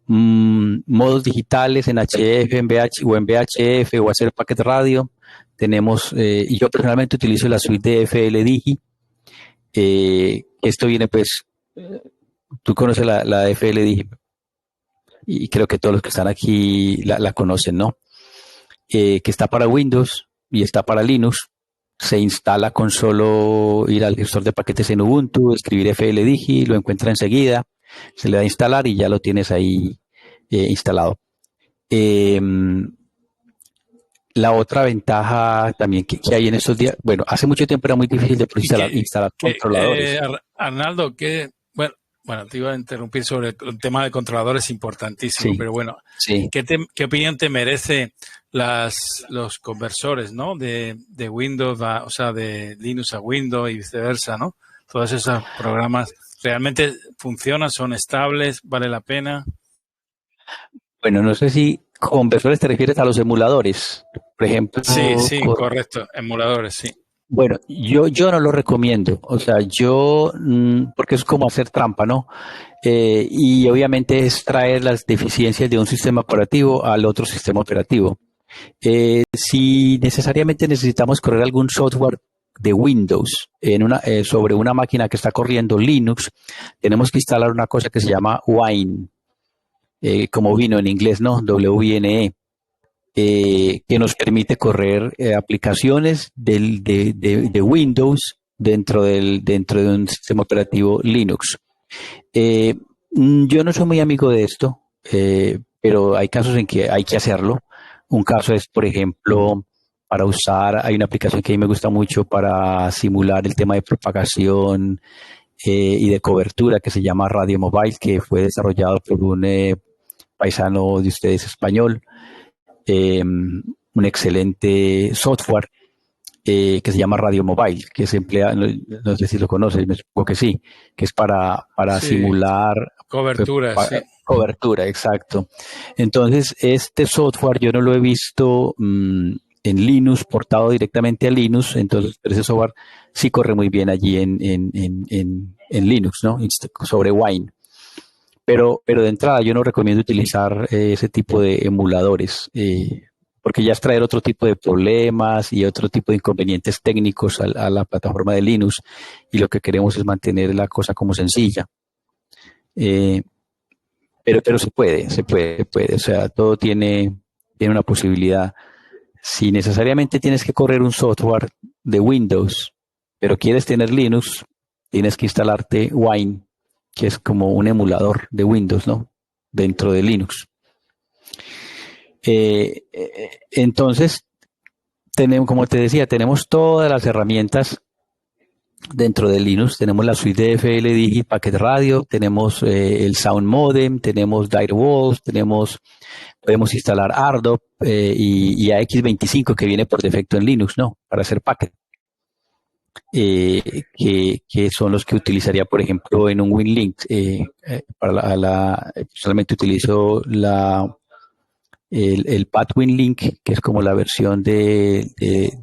modos digitales en HF, en VH, o en VHF o hacer packet radio, tenemos, y yo personalmente utilizo la suite de FLDigi. Esto viene pues, tú conoces la FLDigi y creo que todos los que están aquí la conocen, ¿no? Que está para Windows y está para Linux. Se instala con solo ir al gestor de paquetes en Ubuntu, escribir FLDigi, lo encuentra enseguida, se le da a instalar y ya lo tienes ahí instalado. La otra ventaja también que hay en estos días, bueno, hace mucho tiempo era muy difícil de instalar controladores. Arnaldo, bueno, te iba a interrumpir sobre el tema de controladores importantísimo, Sí, pero bueno, sí. ¿qué opinión te merece los conversores, ¿no? De Windows, o sea, de Linux a Windows y viceversa, ¿no? Todos esos programas, ¿realmente funcionan? ¿Son estables? ¿Vale la pena? Bueno, no sé si conversores te refieres a los emuladores, por ejemplo. Sí, correcto, emuladores, sí. Bueno, yo no lo recomiendo, o sea, porque es como hacer trampa, ¿no? Y obviamente es traer las deficiencias de un sistema operativo al otro sistema operativo. Si necesariamente necesitamos correr algún software de Windows sobre una máquina que está corriendo Linux, tenemos que instalar una cosa que se llama Wine, como vino en inglés, ¿no? WINE. Que nos permite correr aplicaciones de Windows dentro de un sistema operativo Linux. Yo no soy muy amigo de esto, pero hay casos en que hay que hacerlo. Un caso es, por ejemplo, hay una aplicación que a mí me gusta mucho para simular el tema de propagación y de cobertura que se llama Radio Mobile, que fue desarrollado por un paisano de ustedes español. Un excelente software que se llama Radio Mobile, que se emplea, no sé si lo conoces, me supongo que sí, que es para sí, simular cobertura, sí. Cobertura, exacto. Entonces, este software yo no lo he visto en Linux, portado directamente a Linux, entonces ese software sí corre muy bien allí en Linux, ¿no? Sobre Wine. Pero de entrada yo no recomiendo utilizar ese tipo de emuladores, porque ya es traer otro tipo de problemas y otro tipo de inconvenientes técnicos a la plataforma de Linux, y lo que queremos es mantener la cosa como sencilla. Pero se puede, o sea, todo tiene una posibilidad. Si necesariamente tienes que correr un software de Windows, pero quieres tener Linux, tienes que instalarte Wine, que es como un emulador de Windows, ¿no? Dentro de Linux. Entonces, como te decía, tenemos todas las herramientas dentro de Linux. Tenemos la suite de FLDigi, Packet Radio, tenemos el Sound Modem, tenemos Direwolf, podemos instalar RDOP y AX25, que viene por defecto en Linux, ¿no? Para hacer packet. que son los que utilizaría, por ejemplo, en un WinLink. Solamente utilizo el Path WinLink, que es como la versión del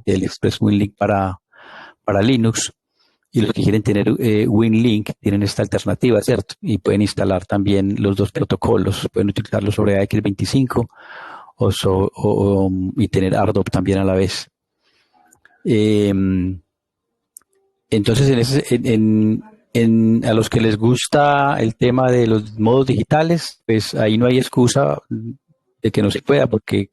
Express WinLink para Linux. Y los que quieren tener WinLink tienen esta alternativa, ¿cierto? Y pueden instalar también los dos protocolos. Pueden utilizarlo sobre AX25 y tener RDOP también a la vez. Entonces, a los que les gusta el tema de los modos digitales, pues ahí no hay excusa de que no se pueda, porque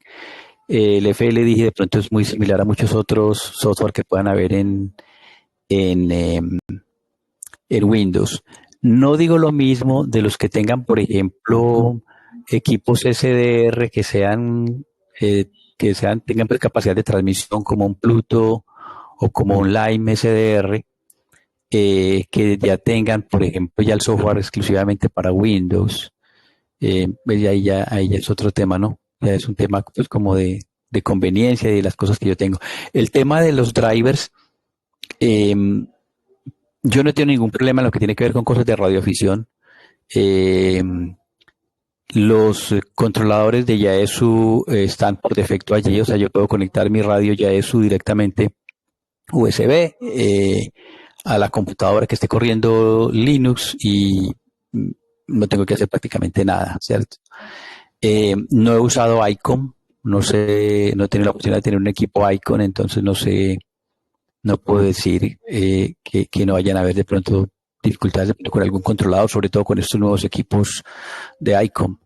el FLDigi de pronto es muy similar a muchos otros software que puedan haber en Windows. No digo lo mismo de los que tengan, por ejemplo, equipos SDR tengan pues, capacidad de transmisión como un Pluto o como un Lime SDR, que ya tengan, por ejemplo, ya el software exclusivamente para Windows. Pues ahí ya es otro tema, ¿no? Ya es un tema pues como de conveniencia y de las cosas que yo tengo. El tema de los drivers, yo no tengo ningún problema en lo que tiene que ver con cosas de radioafición. Los controladores de Yaesu están por defecto allí, o sea, yo puedo conectar mi radio Yaesu directamente USB a la computadora que esté corriendo Linux y no tengo que hacer prácticamente nada, ¿cierto? No he usado ICOM, no sé, no he tenido la oportunidad de tener un equipo ICOM, entonces no sé, no puedo decir que no vayan a haber de pronto dificultades con algún controlador, sobre todo con estos nuevos equipos de ICOM.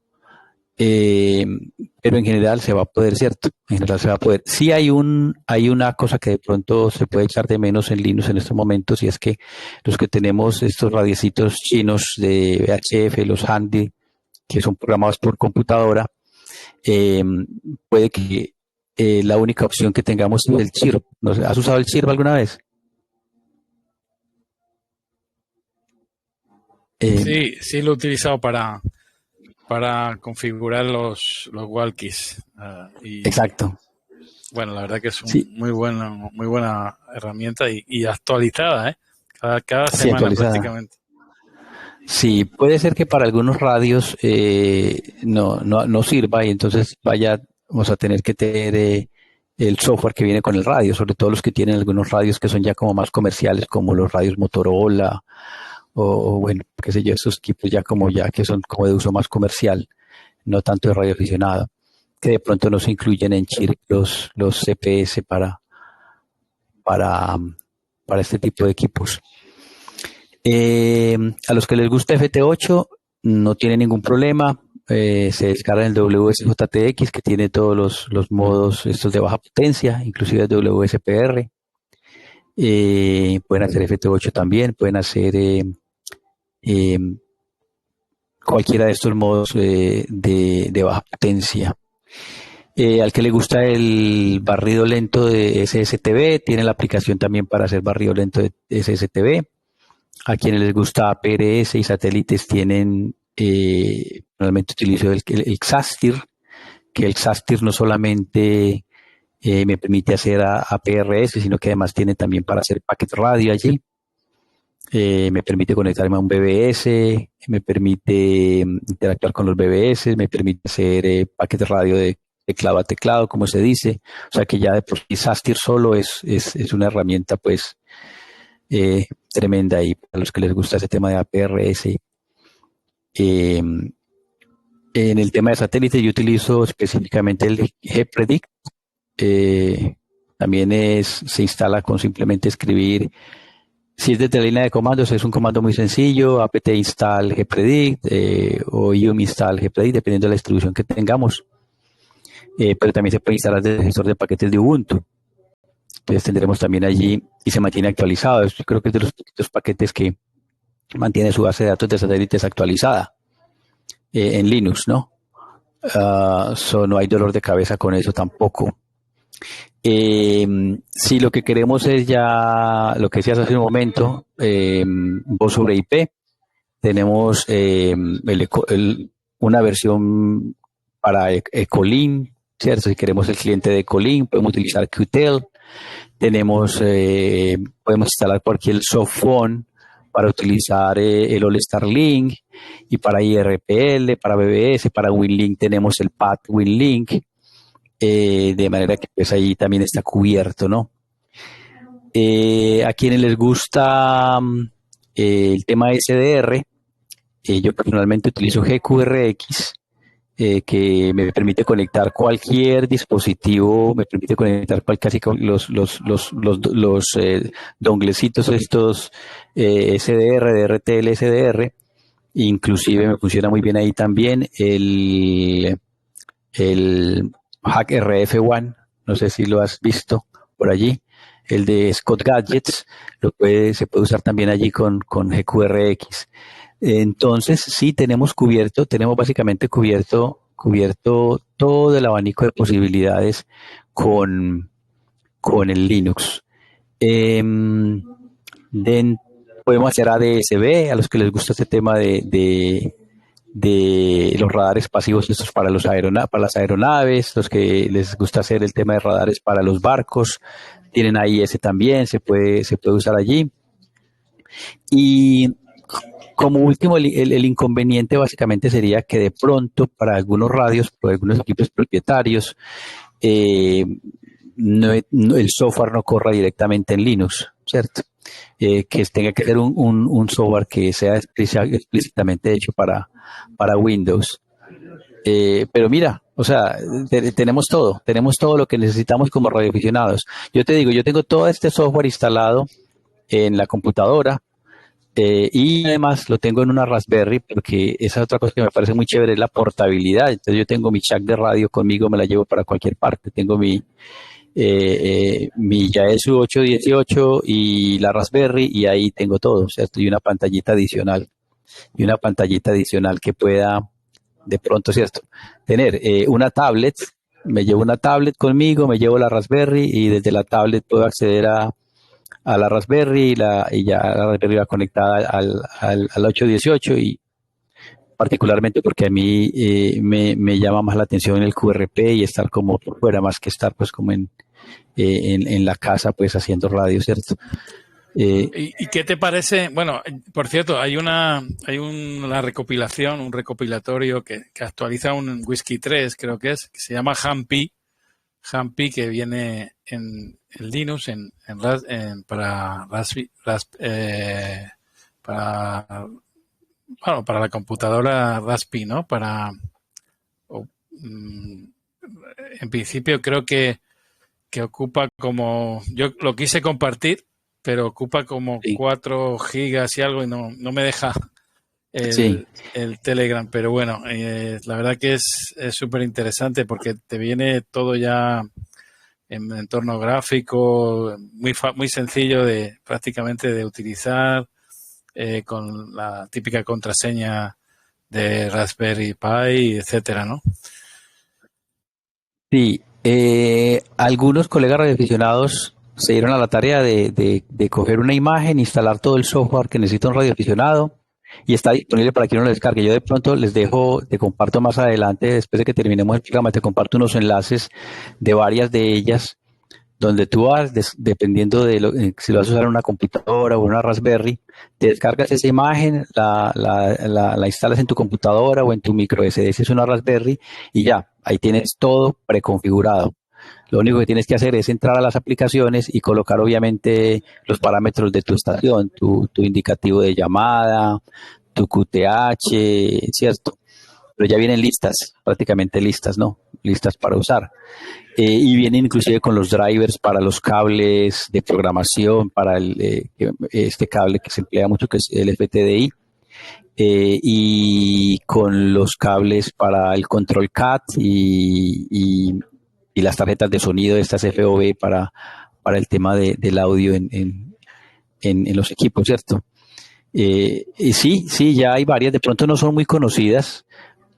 Pero en general se va a poder, ¿cierto? En general se va a poder. Sí hay una cosa que de pronto se puede echar de menos en Linux en estos momentos, y es que los que tenemos estos radiecitos chinos de VHF, los Handy, que son programados por computadora, puede que la única opción que tengamos es el chirp. ¿No sé, has usado el chirp alguna vez? Sí, lo he utilizado para configurar los walkies. Exacto. Bueno, la verdad que es muy buena herramienta y actualizada, ¿eh? Cada semana actualizada. Prácticamente. Sí, puede ser que para algunos radios no sirva y entonces vamos a tener que tener el software que viene con el radio, sobre todo los que tienen algunos radios que son ya como más comerciales, como los radios Motorola o bueno, qué sé yo, esos equipos ya que son como de uso más comercial, no tanto de radioaficionado, que de pronto no se incluyen en chirp los CPS para este tipo de equipos. A los que les gusta FT8 no tiene ningún problema, se descarga el WSJTX, que tiene todos los modos estos de baja potencia, inclusive el WSPR. Pueden hacer FT8 también, pueden hacer cualquiera de estos modos de baja potencia. Al que le gusta el barrido lento de SSTV, tiene la aplicación también para hacer barrido lento de SSTV. A quienes les gusta APRS y satélites tienen, realmente utilizo el Xastir, que el Xastir no solamente me permite hacer APRS, sino que además tiene también para hacer packet radio allí. Me permite conectarme a un BBS, me permite interactuar con los BBS, me permite hacer packet radio de teclado a teclado, como se dice. O sea que ya de por sí Xastir solo es una herramienta pues tremenda ahí para los que les gusta ese tema de APRS. En el tema de satélites yo utilizo específicamente el gpredict. También se instala con simplemente escribir. Si es desde la línea de comandos, es un comando muy sencillo, apt install gpredict o yum install gpredict, dependiendo de la distribución que tengamos. Pero también se puede instalar desde el gestor de paquetes de Ubuntu. Entonces tendremos también allí y se mantiene actualizado. Yo creo que es de los poquitos paquetes que mantiene su base de datos de satélites actualizada en Linux, ¿no? No hay dolor de cabeza con eso tampoco. Si lo que queremos es ya lo que decías hace un momento, voz sobre IP, tenemos una versión para Ecolink, ¿cierto? Si queremos el cliente de Ecolink, podemos utilizar Qtel. Tenemos, podemos instalar cualquier softphone para utilizar el All Star Link, y para IRPL, para BBS, para WinLink tenemos el PAD WinLink, de manera que pues ahí también está cubierto, ¿no? A quienes les gusta el tema SDR, yo personalmente utilizo GQRX, que me permite conectar cualquier dispositivo, me permite conectar casi los donglecitos estos, SDR, DRTL, SDR, inclusive me funciona muy bien ahí también el Hack RF One, no sé si lo has visto por allí, el de Scott Gadgets, se puede usar también allí con GQRX. Entonces, sí, tenemos básicamente cubierto todo el abanico de posibilidades con, con el Linux. Den- Podemos hacer ADS-B, a los que les gusta este tema de los radares pasivos estos para para las aeronaves, los que les gusta hacer el tema de radares para los barcos, tienen AIS también, se puede usar allí. Y como último, el inconveniente básicamente sería que de pronto para algunos radios, para algunos equipos propietarios, eh, el software no corra directamente en Linux, ¿cierto? Que tenga que ser un software que sea explícitamente hecho para Windows. Pero mira, o sea, tenemos todo lo que necesitamos como radioaficionados. Yo te digo, yo tengo todo este software instalado en la computadora, y además lo tengo en una Raspberry, porque esa es otra cosa que me parece muy chévere, es la portabilidad. Entonces yo tengo mi jack de radio conmigo, me la llevo para cualquier parte. Tengo mi Yaesu 818 y la Raspberry, y ahí tengo todo, ¿cierto? Y una pantallita adicional que pueda de pronto, ¿cierto? Tener una tablet, me llevo una tablet conmigo, me llevo la Raspberry, y desde la tablet puedo acceder a la Raspberry, y ya la Raspberry va conectada al 818, y particularmente porque a mí me llama más la atención el QRP y estar como por fuera, más que estar pues como en la casa pues haciendo radio, ¿cierto? ¿Y qué te parece? Bueno, por cierto, hay una recopilación, un recopilatorio que actualiza un Whisky 3, creo que se llama Hampi, que viene en Linux, para para la computadora Raspi, ¿no? En principio creo que ocupa yo lo quise compartir, pero ocupa como Sí. 4 gigas y algo, y no me deja Sí. el Telegram. Pero bueno, la verdad que es súper interesante, porque te viene todo ya en entorno gráfico, muy sencillo prácticamente de utilizar, con la típica contraseña de Raspberry Pi, etcétera, ¿no? Sí, algunos colegas radioaficionados se dieron a la tarea de coger una imagen, instalar todo el software que necesita un radioaficionado, y está disponible para que uno lo descargue. Yo de pronto les dejo, te comparto más adelante, después de que terminemos el programa, te comparto unos enlaces de varias de ellas, donde tú vas, dependiendo de si lo vas a usar en una computadora o una Raspberry, te descargas esa imagen, la instalas en tu computadora o en tu micro SD, si es una Raspberry, y ya, ahí tienes todo preconfigurado. Lo único que tienes que hacer es entrar a las aplicaciones y colocar obviamente los parámetros de tu estación, tu indicativo de llamada, tu QTH, ¿cierto? Pero ya vienen listas, prácticamente listas, ¿no? Listas para usar. Y vienen inclusive con los drivers para los cables de programación, para este cable que se emplea mucho, que es el FTDI, y con los cables para el control CAT, y las tarjetas de sonido, estas FOV para el tema del audio en los equipos, ¿cierto? Y sí, ya hay varias, de pronto no son muy conocidas,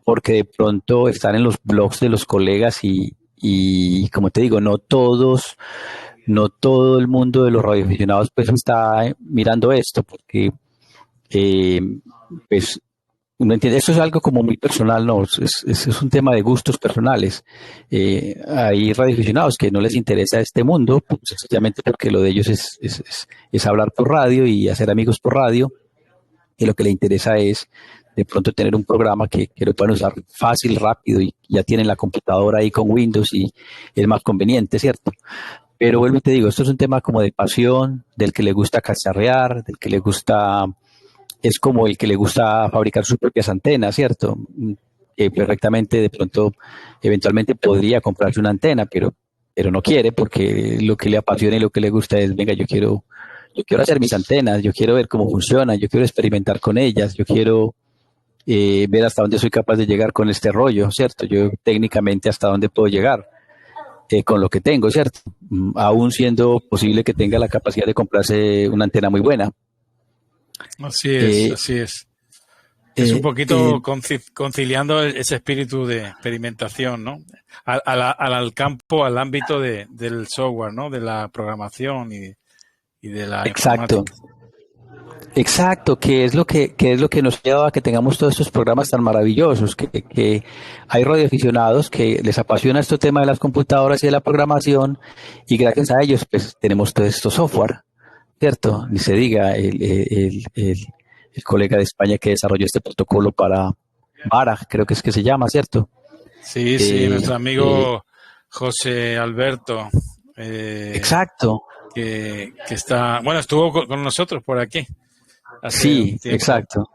porque de pronto están en los blogs de los colegas, y como te digo, no todo el mundo de los radioaficionados pues está mirando esto, porque eh, pues ¿Me entiendes? Esto es algo como muy personal, ¿no? Es un tema de gustos personales. Hay radioaficionados que no les interesa este mundo, pues, sencillamente porque lo de ellos es hablar por radio y hacer amigos por radio, y lo que le interesa es de pronto tener un programa que lo puedan usar fácil, rápido, y ya tienen la computadora ahí con Windows y es más conveniente, ¿cierto? Pero vuelvo y te digo, esto es un tema como de pasión, del que le gusta cacharrear, del que le gusta, es como el que le gusta fabricar sus propias antenas, ¿cierto? Perfectamente, de pronto, eventualmente podría comprarse una antena, pero no quiere porque lo que le apasiona y lo que le gusta es, venga, yo quiero hacer mis antenas, yo quiero ver cómo funcionan, yo quiero experimentar con ellas, yo quiero ver hasta dónde soy capaz de llegar con este rollo, ¿cierto? Yo técnicamente hasta dónde puedo llegar con lo que tengo, ¿cierto? Aún siendo posible que tenga la capacidad de comprarse una antena muy buena. Así es, así es. Es un poquito conciliando ese espíritu de experimentación, ¿no? Al campo, al ámbito del software, ¿no? De la programación y de la Exacto. informática. Exacto, que es lo que nos lleva a que tengamos todos estos programas tan maravillosos, que hay radioaficionados que les apasiona este tema de las computadoras y de la programación, y gracias a ellos pues tenemos todo esto software, ¿cierto? Ni se diga el colega de España que desarrolló este protocolo para Vara, creo que es que se llama, ¿cierto? Sí, sí, nuestro amigo José Alberto. Exacto. Que está, bueno, estuvo con nosotros por aquí. Sí, exacto.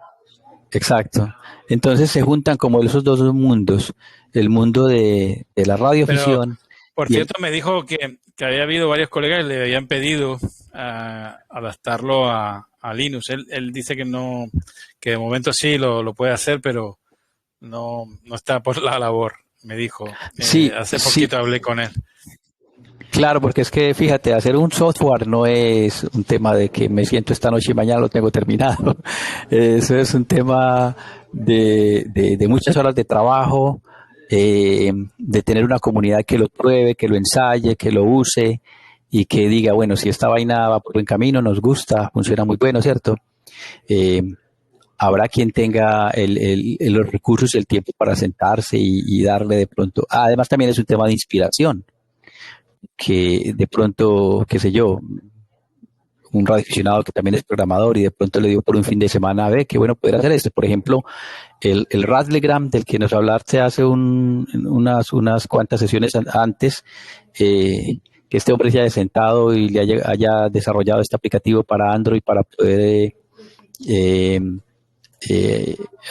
Exacto. Entonces se juntan como esos dos mundos, el mundo de la radioafición. Por cierto, me dijo que había habido varios colegas que le habían pedido adaptarlo a Linux. Él dice que no, que de momento sí lo puede hacer, pero no está por la labor, me dijo. Sí, hace poquito hablé con él. Claro, porque es que fíjate, hacer un software no es un tema de que me siento esta noche y mañana lo tengo terminado. Eso es un tema de muchas horas de trabajo, de tener una comunidad que lo pruebe, que lo ensaye, que lo use y que diga, bueno, si esta vaina va por buen camino, nos gusta, funciona muy bueno, ¿cierto? Habrá quien tenga los recursos y el tiempo para sentarse y darle de pronto. Además, también es un tema de inspiración que de pronto, qué sé yo, un radioaficionado que también es programador y de pronto le dio por un fin de semana, ve, qué bueno poder hacer esto. Por ejemplo, el Rattlegram del que nos hablaste hace unas cuantas sesiones antes, que este hombre se haya sentado y le haya desarrollado este aplicativo para Android para poder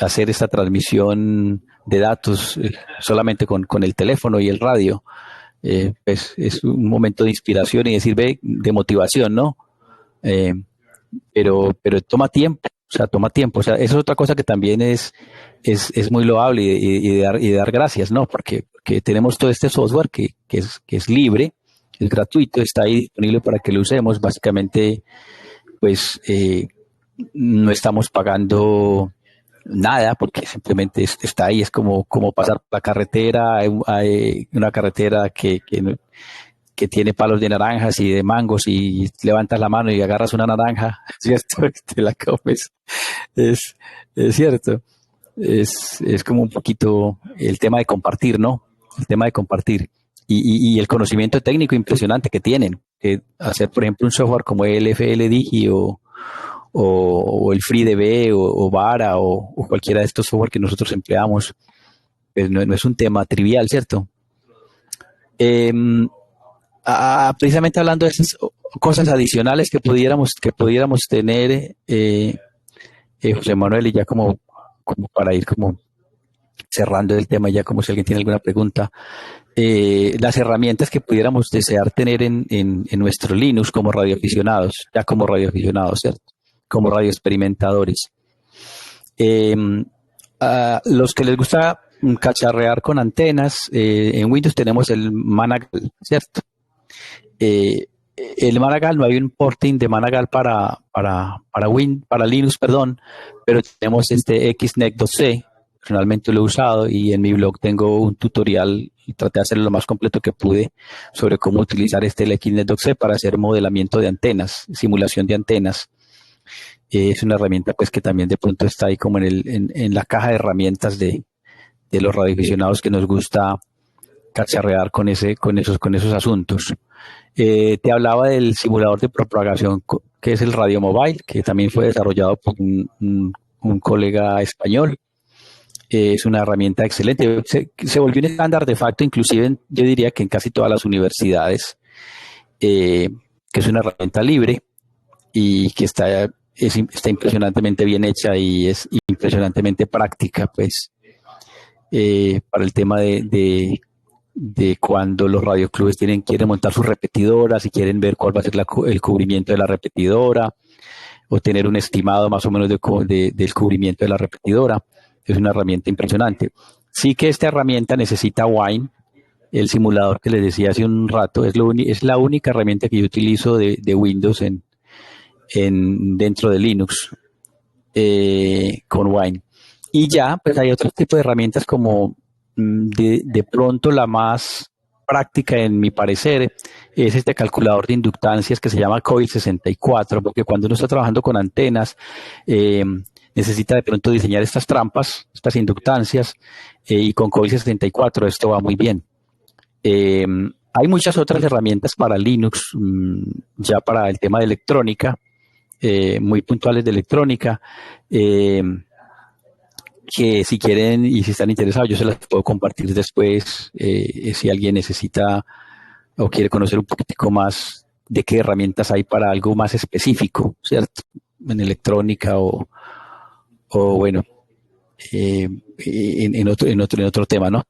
hacer esta transmisión de datos solamente con el teléfono y el radio. Pues es un momento de inspiración y decir, ve, de motivación, ¿no? Pero toma tiempo, toma tiempo. O sea, eso es otra cosa que también es muy loable y de dar gracias, ¿no? Porque tenemos todo este software que es libre, es gratuito, está ahí disponible para que lo usemos. Básicamente, pues no estamos pagando nada porque simplemente está ahí, es como pasar por la carretera, hay una carretera que tiene palos de naranjas y de mangos y levantas la mano y agarras una naranja, ¿cierto? Te la comes. Es cierto. Es como un poquito el tema de compartir, ¿no? El tema de compartir. Y el conocimiento técnico impresionante que tienen. Hacer, por ejemplo, un software como el FLDigi o el FreeDB o Vara o cualquiera de estos software que nosotros empleamos, pues no es un tema trivial, ¿cierto? Precisamente hablando de esas cosas adicionales que pudiéramos tener, José Manuel, y ya como para ir como cerrando el tema, ya como si alguien tiene alguna pregunta, las herramientas que pudiéramos desear tener en nuestro Linux como radioaficionados, ¿cierto? Como radioexperimentadores. Los que les gusta cacharrear con antenas, en Windows tenemos el Managal, ¿cierto? El Managal, no hay un porting de Managal para Linux, perdón, pero tenemos este XNEC2C, personalmente lo he usado y en mi blog tengo un tutorial y traté de hacerlo lo más completo que pude sobre cómo utilizar el XNEC2C para hacer modelamiento de antenas, simulación de antenas. Es una herramienta pues que también de pronto está ahí como en la caja de herramientas de los radioaficionados que nos gusta cacharrear con esos asuntos. Te hablaba del simulador de propagación que es el Radio Mobile, que también fue desarrollado por un colega español. Es una herramienta excelente. Se volvió un estándar de facto, inclusive yo diría que en casi todas las universidades, que es una herramienta libre y que está impresionantemente bien hecha y es impresionantemente práctica, pues, para el tema de cuando los radioclubes quieren montar sus repetidoras y quieren ver cuál va a ser el cubrimiento de la repetidora o tener un estimado más o menos del cubrimiento de la repetidora. Es una herramienta impresionante. Sí que esta herramienta necesita Wine, el simulador que les decía hace un rato, es la única herramienta que yo utilizo de Windows dentro de Linux con Wine. Y ya, pues hay otro tipo de herramientas como de pronto la más práctica, en mi parecer, es este calculador de inductancias que se llama Coil 64, porque cuando uno está trabajando con antenas, necesita de pronto diseñar estas trampas, estas inductancias, y con Coil 64 esto va muy bien. Hay muchas otras herramientas para Linux, ya para el tema de electrónica, muy puntuales de electrónica, que si quieren y si están interesados, yo se las puedo compartir después, si alguien necesita o quiere conocer un poquitico más de qué herramientas hay para algo más específico, ¿cierto? En electrónica o bueno, en otro tema, ¿no?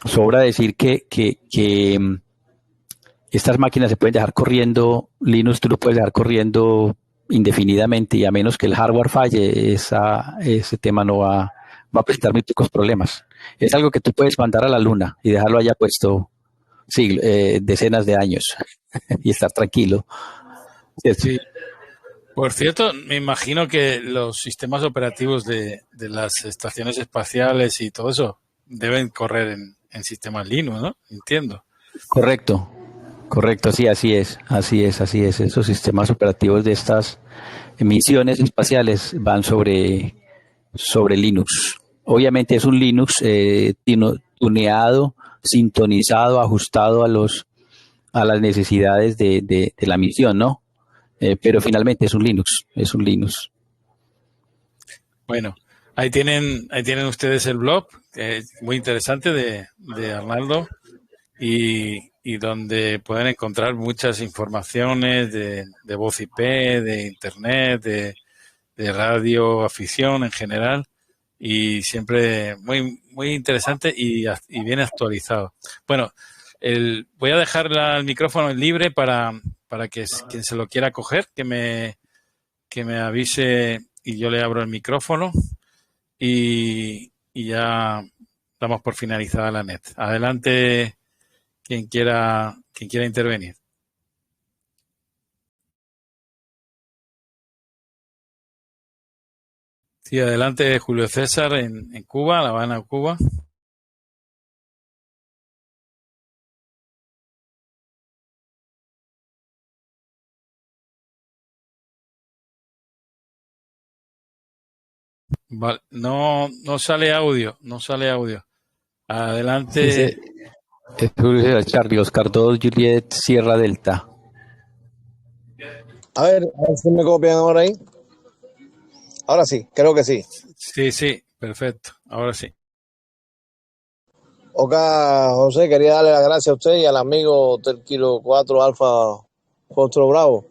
Sobra decir que estas máquinas se pueden dejar corriendo, Linux tú lo puedes dejar corriendo indefinidamente y a menos que el hardware falle, ese tema no va a presentar muy pocos problemas. Es algo que tú puedes mandar a la luna y dejarlo allá puesto decenas de años y estar tranquilo. Sí. Por cierto, me imagino que los sistemas operativos de las estaciones espaciales y todo eso deben correr en sistemas Linux, ¿no? Entiendo. Correcto, sí, así es. Esos sistemas operativos de estas misiones espaciales van sobre Linux. Obviamente es un Linux tuneado, sintonizado, ajustado a las necesidades de la misión, ¿no? Pero finalmente es un Linux. Bueno, ahí tienen ustedes el blog, muy interesante de Arnaldo, y donde pueden encontrar muchas informaciones de voz IP, de internet, de radio afición en general, y siempre muy, muy interesante y bien actualizado. Bueno, voy a dejar el micrófono libre para que quien se lo quiera coger, que me avise y yo le abro el micrófono y ya damos por finalizada la net. Adelante quien quiera intervenir. Sí, adelante Julio César en Cuba, La Habana, Cuba. Vale. No sale audio. Adelante. Sí. Es Julio César Charlie, Oscar 2, Juliet, Sierra Delta. A ver si me copian ahora ahí. Ahora sí, creo que sí. Sí, perfecto. Ahora sí. Ok, José, quería darle las gracias a usted y al amigo del Kilo 4 Alfa Foxtrot Bravo.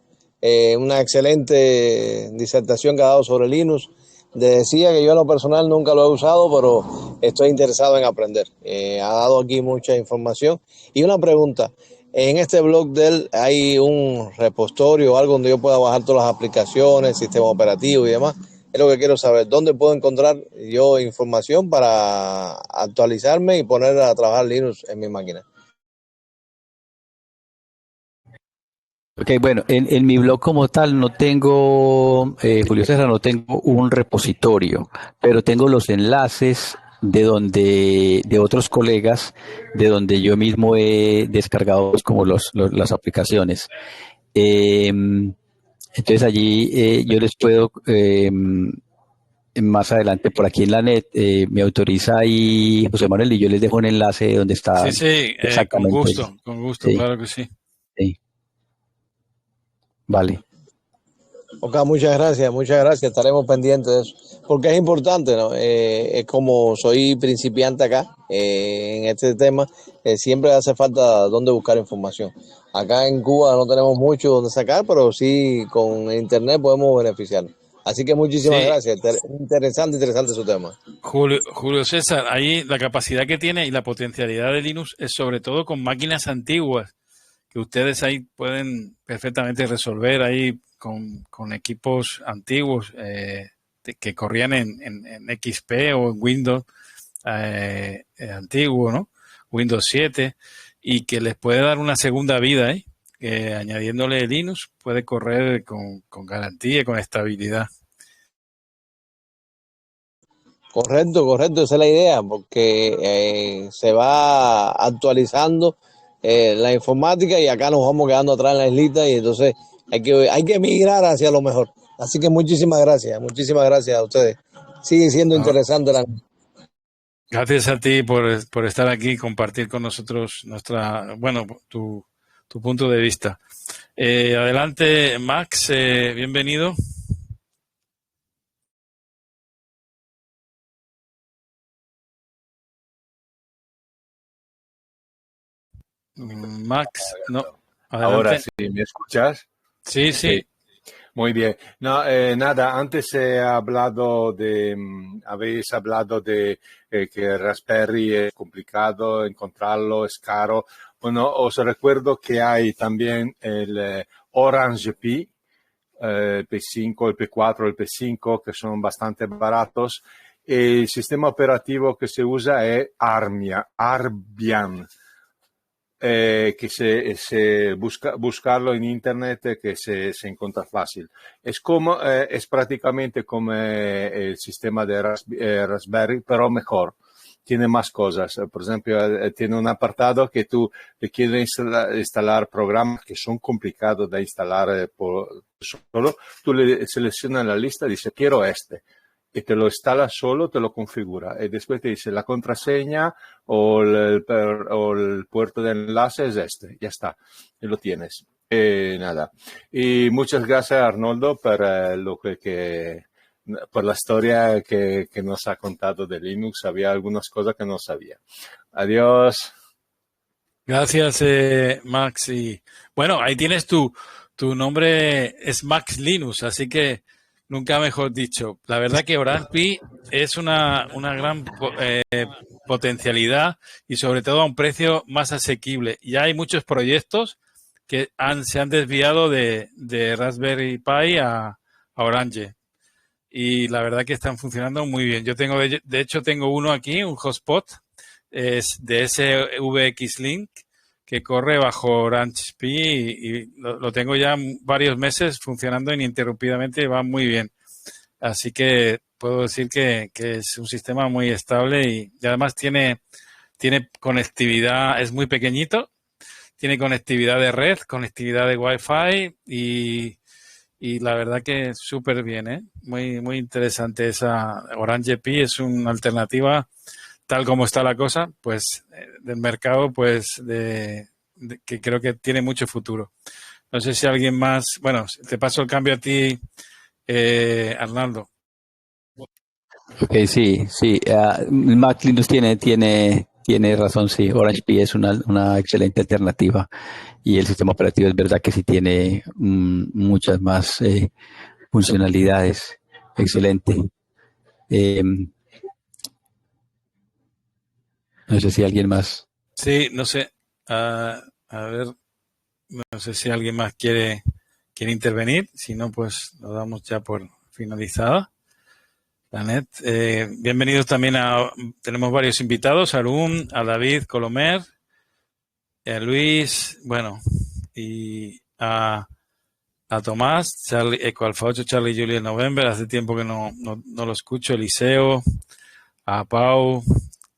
Una excelente disertación que ha dado sobre Linux. Decía que yo en lo personal nunca lo he usado, pero estoy interesado en aprender. Ha dado aquí mucha información. Y una pregunta, en este blog de él hay un repositorio o algo donde yo pueda bajar todas las aplicaciones, sistema operativo y demás. Es lo que quiero saber. ¿Dónde puedo encontrar yo información para actualizarme y poner a trabajar Linux en mi máquina? Ok, bueno, en mi blog como tal no tengo, Julio César, no tengo un repositorio, pero tengo los enlaces de otros colegas, de donde yo mismo he descargado pues, como las aplicaciones. Entonces allí yo les puedo, más adelante por aquí en la net, me autoriza ahí José Manuel y yo les dejo un enlace donde está Sí, sí, exactamente. con gusto, Sí, claro que sí. sí, vale. Ok, muchas gracias, estaremos pendientes de eso, porque es importante, ¿no? Es como soy principiante acá en este tema, siempre hace falta dónde buscar información. Acá en Cuba no tenemos mucho donde sacar, pero sí con internet podemos beneficiarnos. Así que muchísimas Sí, gracias, interesante su tema. Julio César, ahí la capacidad que tiene y la potencialidad de Linux es sobre todo con máquinas antiguas, que ustedes ahí pueden perfectamente resolver ahí con equipos antiguos que corrían en XP o en Windows antiguo, ¿no? Windows 7, y que les puede dar una segunda vida, ¿eh? Que añadiéndole Linux puede correr con garantía y con estabilidad. Correcto, esa es la idea, porque se va actualizando la informática y acá nos vamos quedando atrás en la islita y entonces hay que migrar hacia lo mejor. Así que muchísimas gracias a ustedes. Sigue siendo ¿No? interesante la... Gracias a ti por estar aquí y compartir con nosotros tu punto de vista. Adelante, Max, bienvenido. Max, no, Ahora adelante. sí, ¿me escuchas? Sí, Sí, sí, muy bien. No, nada, antes he hablado habéis hablado de que Raspberry es complicado encontrarlo, es caro. Bueno, os recuerdo que hay también el Orange Pi, el P5, el P4, el P5, que son bastante baratos. El sistema operativo que se usa es Arbian. Que se buscarlo en internet que se encuentra fácil. Es prácticamente como el sistema de Raspberry, pero mejor. Tiene más cosas. Por ejemplo, tiene un apartado que tú le quieres instalar programas que son complicados de instalar por solo. Tú le seleccionas la lista y dices, quiero este. Y te lo instala solo, te lo configura. Y después te dice la contraseña o el puerto de enlace es este. Ya está. Y lo tienes. Nada. Y muchas gracias, Arnoldo, por por la historia que nos ha contado de Linux. Había algunas cosas que no sabía. Adiós. gracias, Max. Y bueno, ahí tienes tu nombre, es Max Linux, así que nunca mejor dicho. La verdad que Orange Pi es una gran potencialidad y sobre todo a un precio más asequible. Ya hay muchos proyectos que se han desviado de Raspberry Pi a Orange. Y la verdad que están funcionando muy bien. Yo tengo, de hecho, tengo uno aquí, un hotspot, es de SVX Link, que corre bajo Orange Pi y lo tengo ya varios meses funcionando ininterrumpidamente y va muy bien. Así que puedo decir que es un sistema muy estable y además tiene conectividad, es muy pequeñito, tiene conectividad de red, conectividad de Wi-Fi y la verdad que súper bien, ¿eh? Muy interesante esa Orange Pi, es una alternativa tal como está la cosa, pues del mercado, pues que creo que tiene mucho futuro. No sé si alguien más, bueno, te paso el cambio a ti, Arnaldo. Ok, sí, sí. Mac Linux tiene razón, sí. Orange Pi es una excelente alternativa y el sistema operativo es verdad que sí tiene muchas más funcionalidades. Excelente. Eh, no sé si alguien más. Sí, no sé, a ver, no sé si alguien más quiere intervenir, si no, pues lo damos ya por finalizada. Janet, bienvenidos también tenemos varios invitados, a Arun, a David Colomer, a Luis, bueno, y a Tomás, Charlie, Eco Alfa 8, Charlie Juliet November, hace tiempo que no lo escucho, Eliseo, a Pau,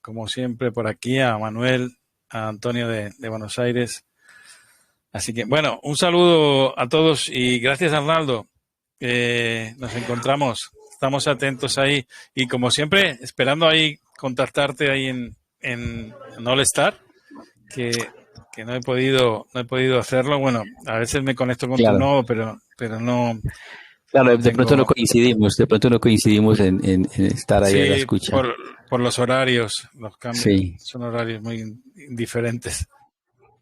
como siempre por aquí, a Manuel, a Antonio de Buenos Aires, Así que, bueno, un saludo a todos y gracias, Arnaldo. Nos encontramos, estamos atentos ahí y como siempre, esperando ahí contactarte ahí en All Star, que no he podido hacerlo. Bueno, a veces me conecto con tu Claro, nodo, pero no, claro, no de pronto no tengo. coincidimos, en estar ahí a la Sí, escucha. por los horarios, los cambios, Sí, son horarios muy diferentes.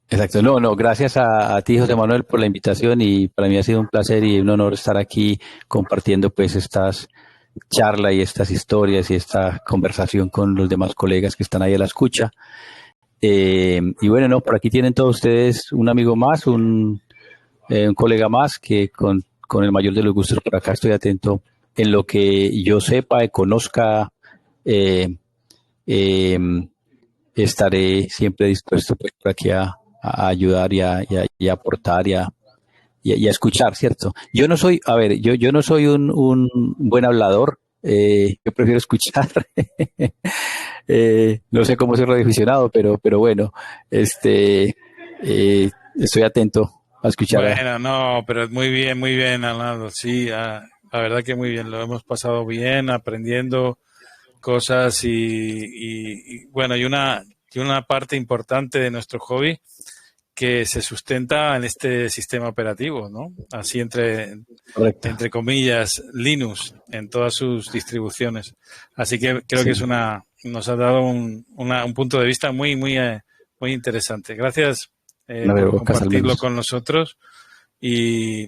exacto. No, no, gracias a ti, José Manuel, por la invitación y para mí ha sido un placer y un honor estar aquí compartiendo pues estas charlas y estas historias y esta conversación con los demás colegas que están ahí a la escucha. Y bueno, no, por aquí tienen todos ustedes un amigo más, un colega más que con el mayor de los gustos por acá estoy atento en lo que yo sepa y conozca. eh, eh, Estaré siempre dispuesto pues, por aquí a ayudar y a aportar y a escuchar, ¿cierto? Yo no soy, a ver, yo no soy un buen hablador, yo prefiero escuchar. No sé cómo ser radioaficionado, pero bueno, estoy atento a escuchar Bueno, no, pero muy bien, Arnaldo. Sí, la verdad que muy bien. Lo hemos pasado bien, aprendiendo cosas bueno, y una parte importante de nuestro hobby que se sustenta en este sistema operativo, ¿no? Así correcto. entre comillas, Linux en todas sus distribuciones. Así que creo que Sí, nos ha dado un punto de vista muy interesante. Gracias no me por evocas al compartirlo menos. con nosotros y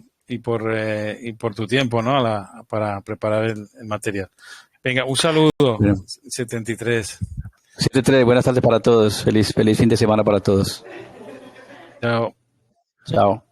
por tu tiempo, ¿no? Para preparar el material. Venga, un saludo, Bueno, 73. 7-3, buenas tardes para todos. Feliz fin de semana para todos. Chao. Chao.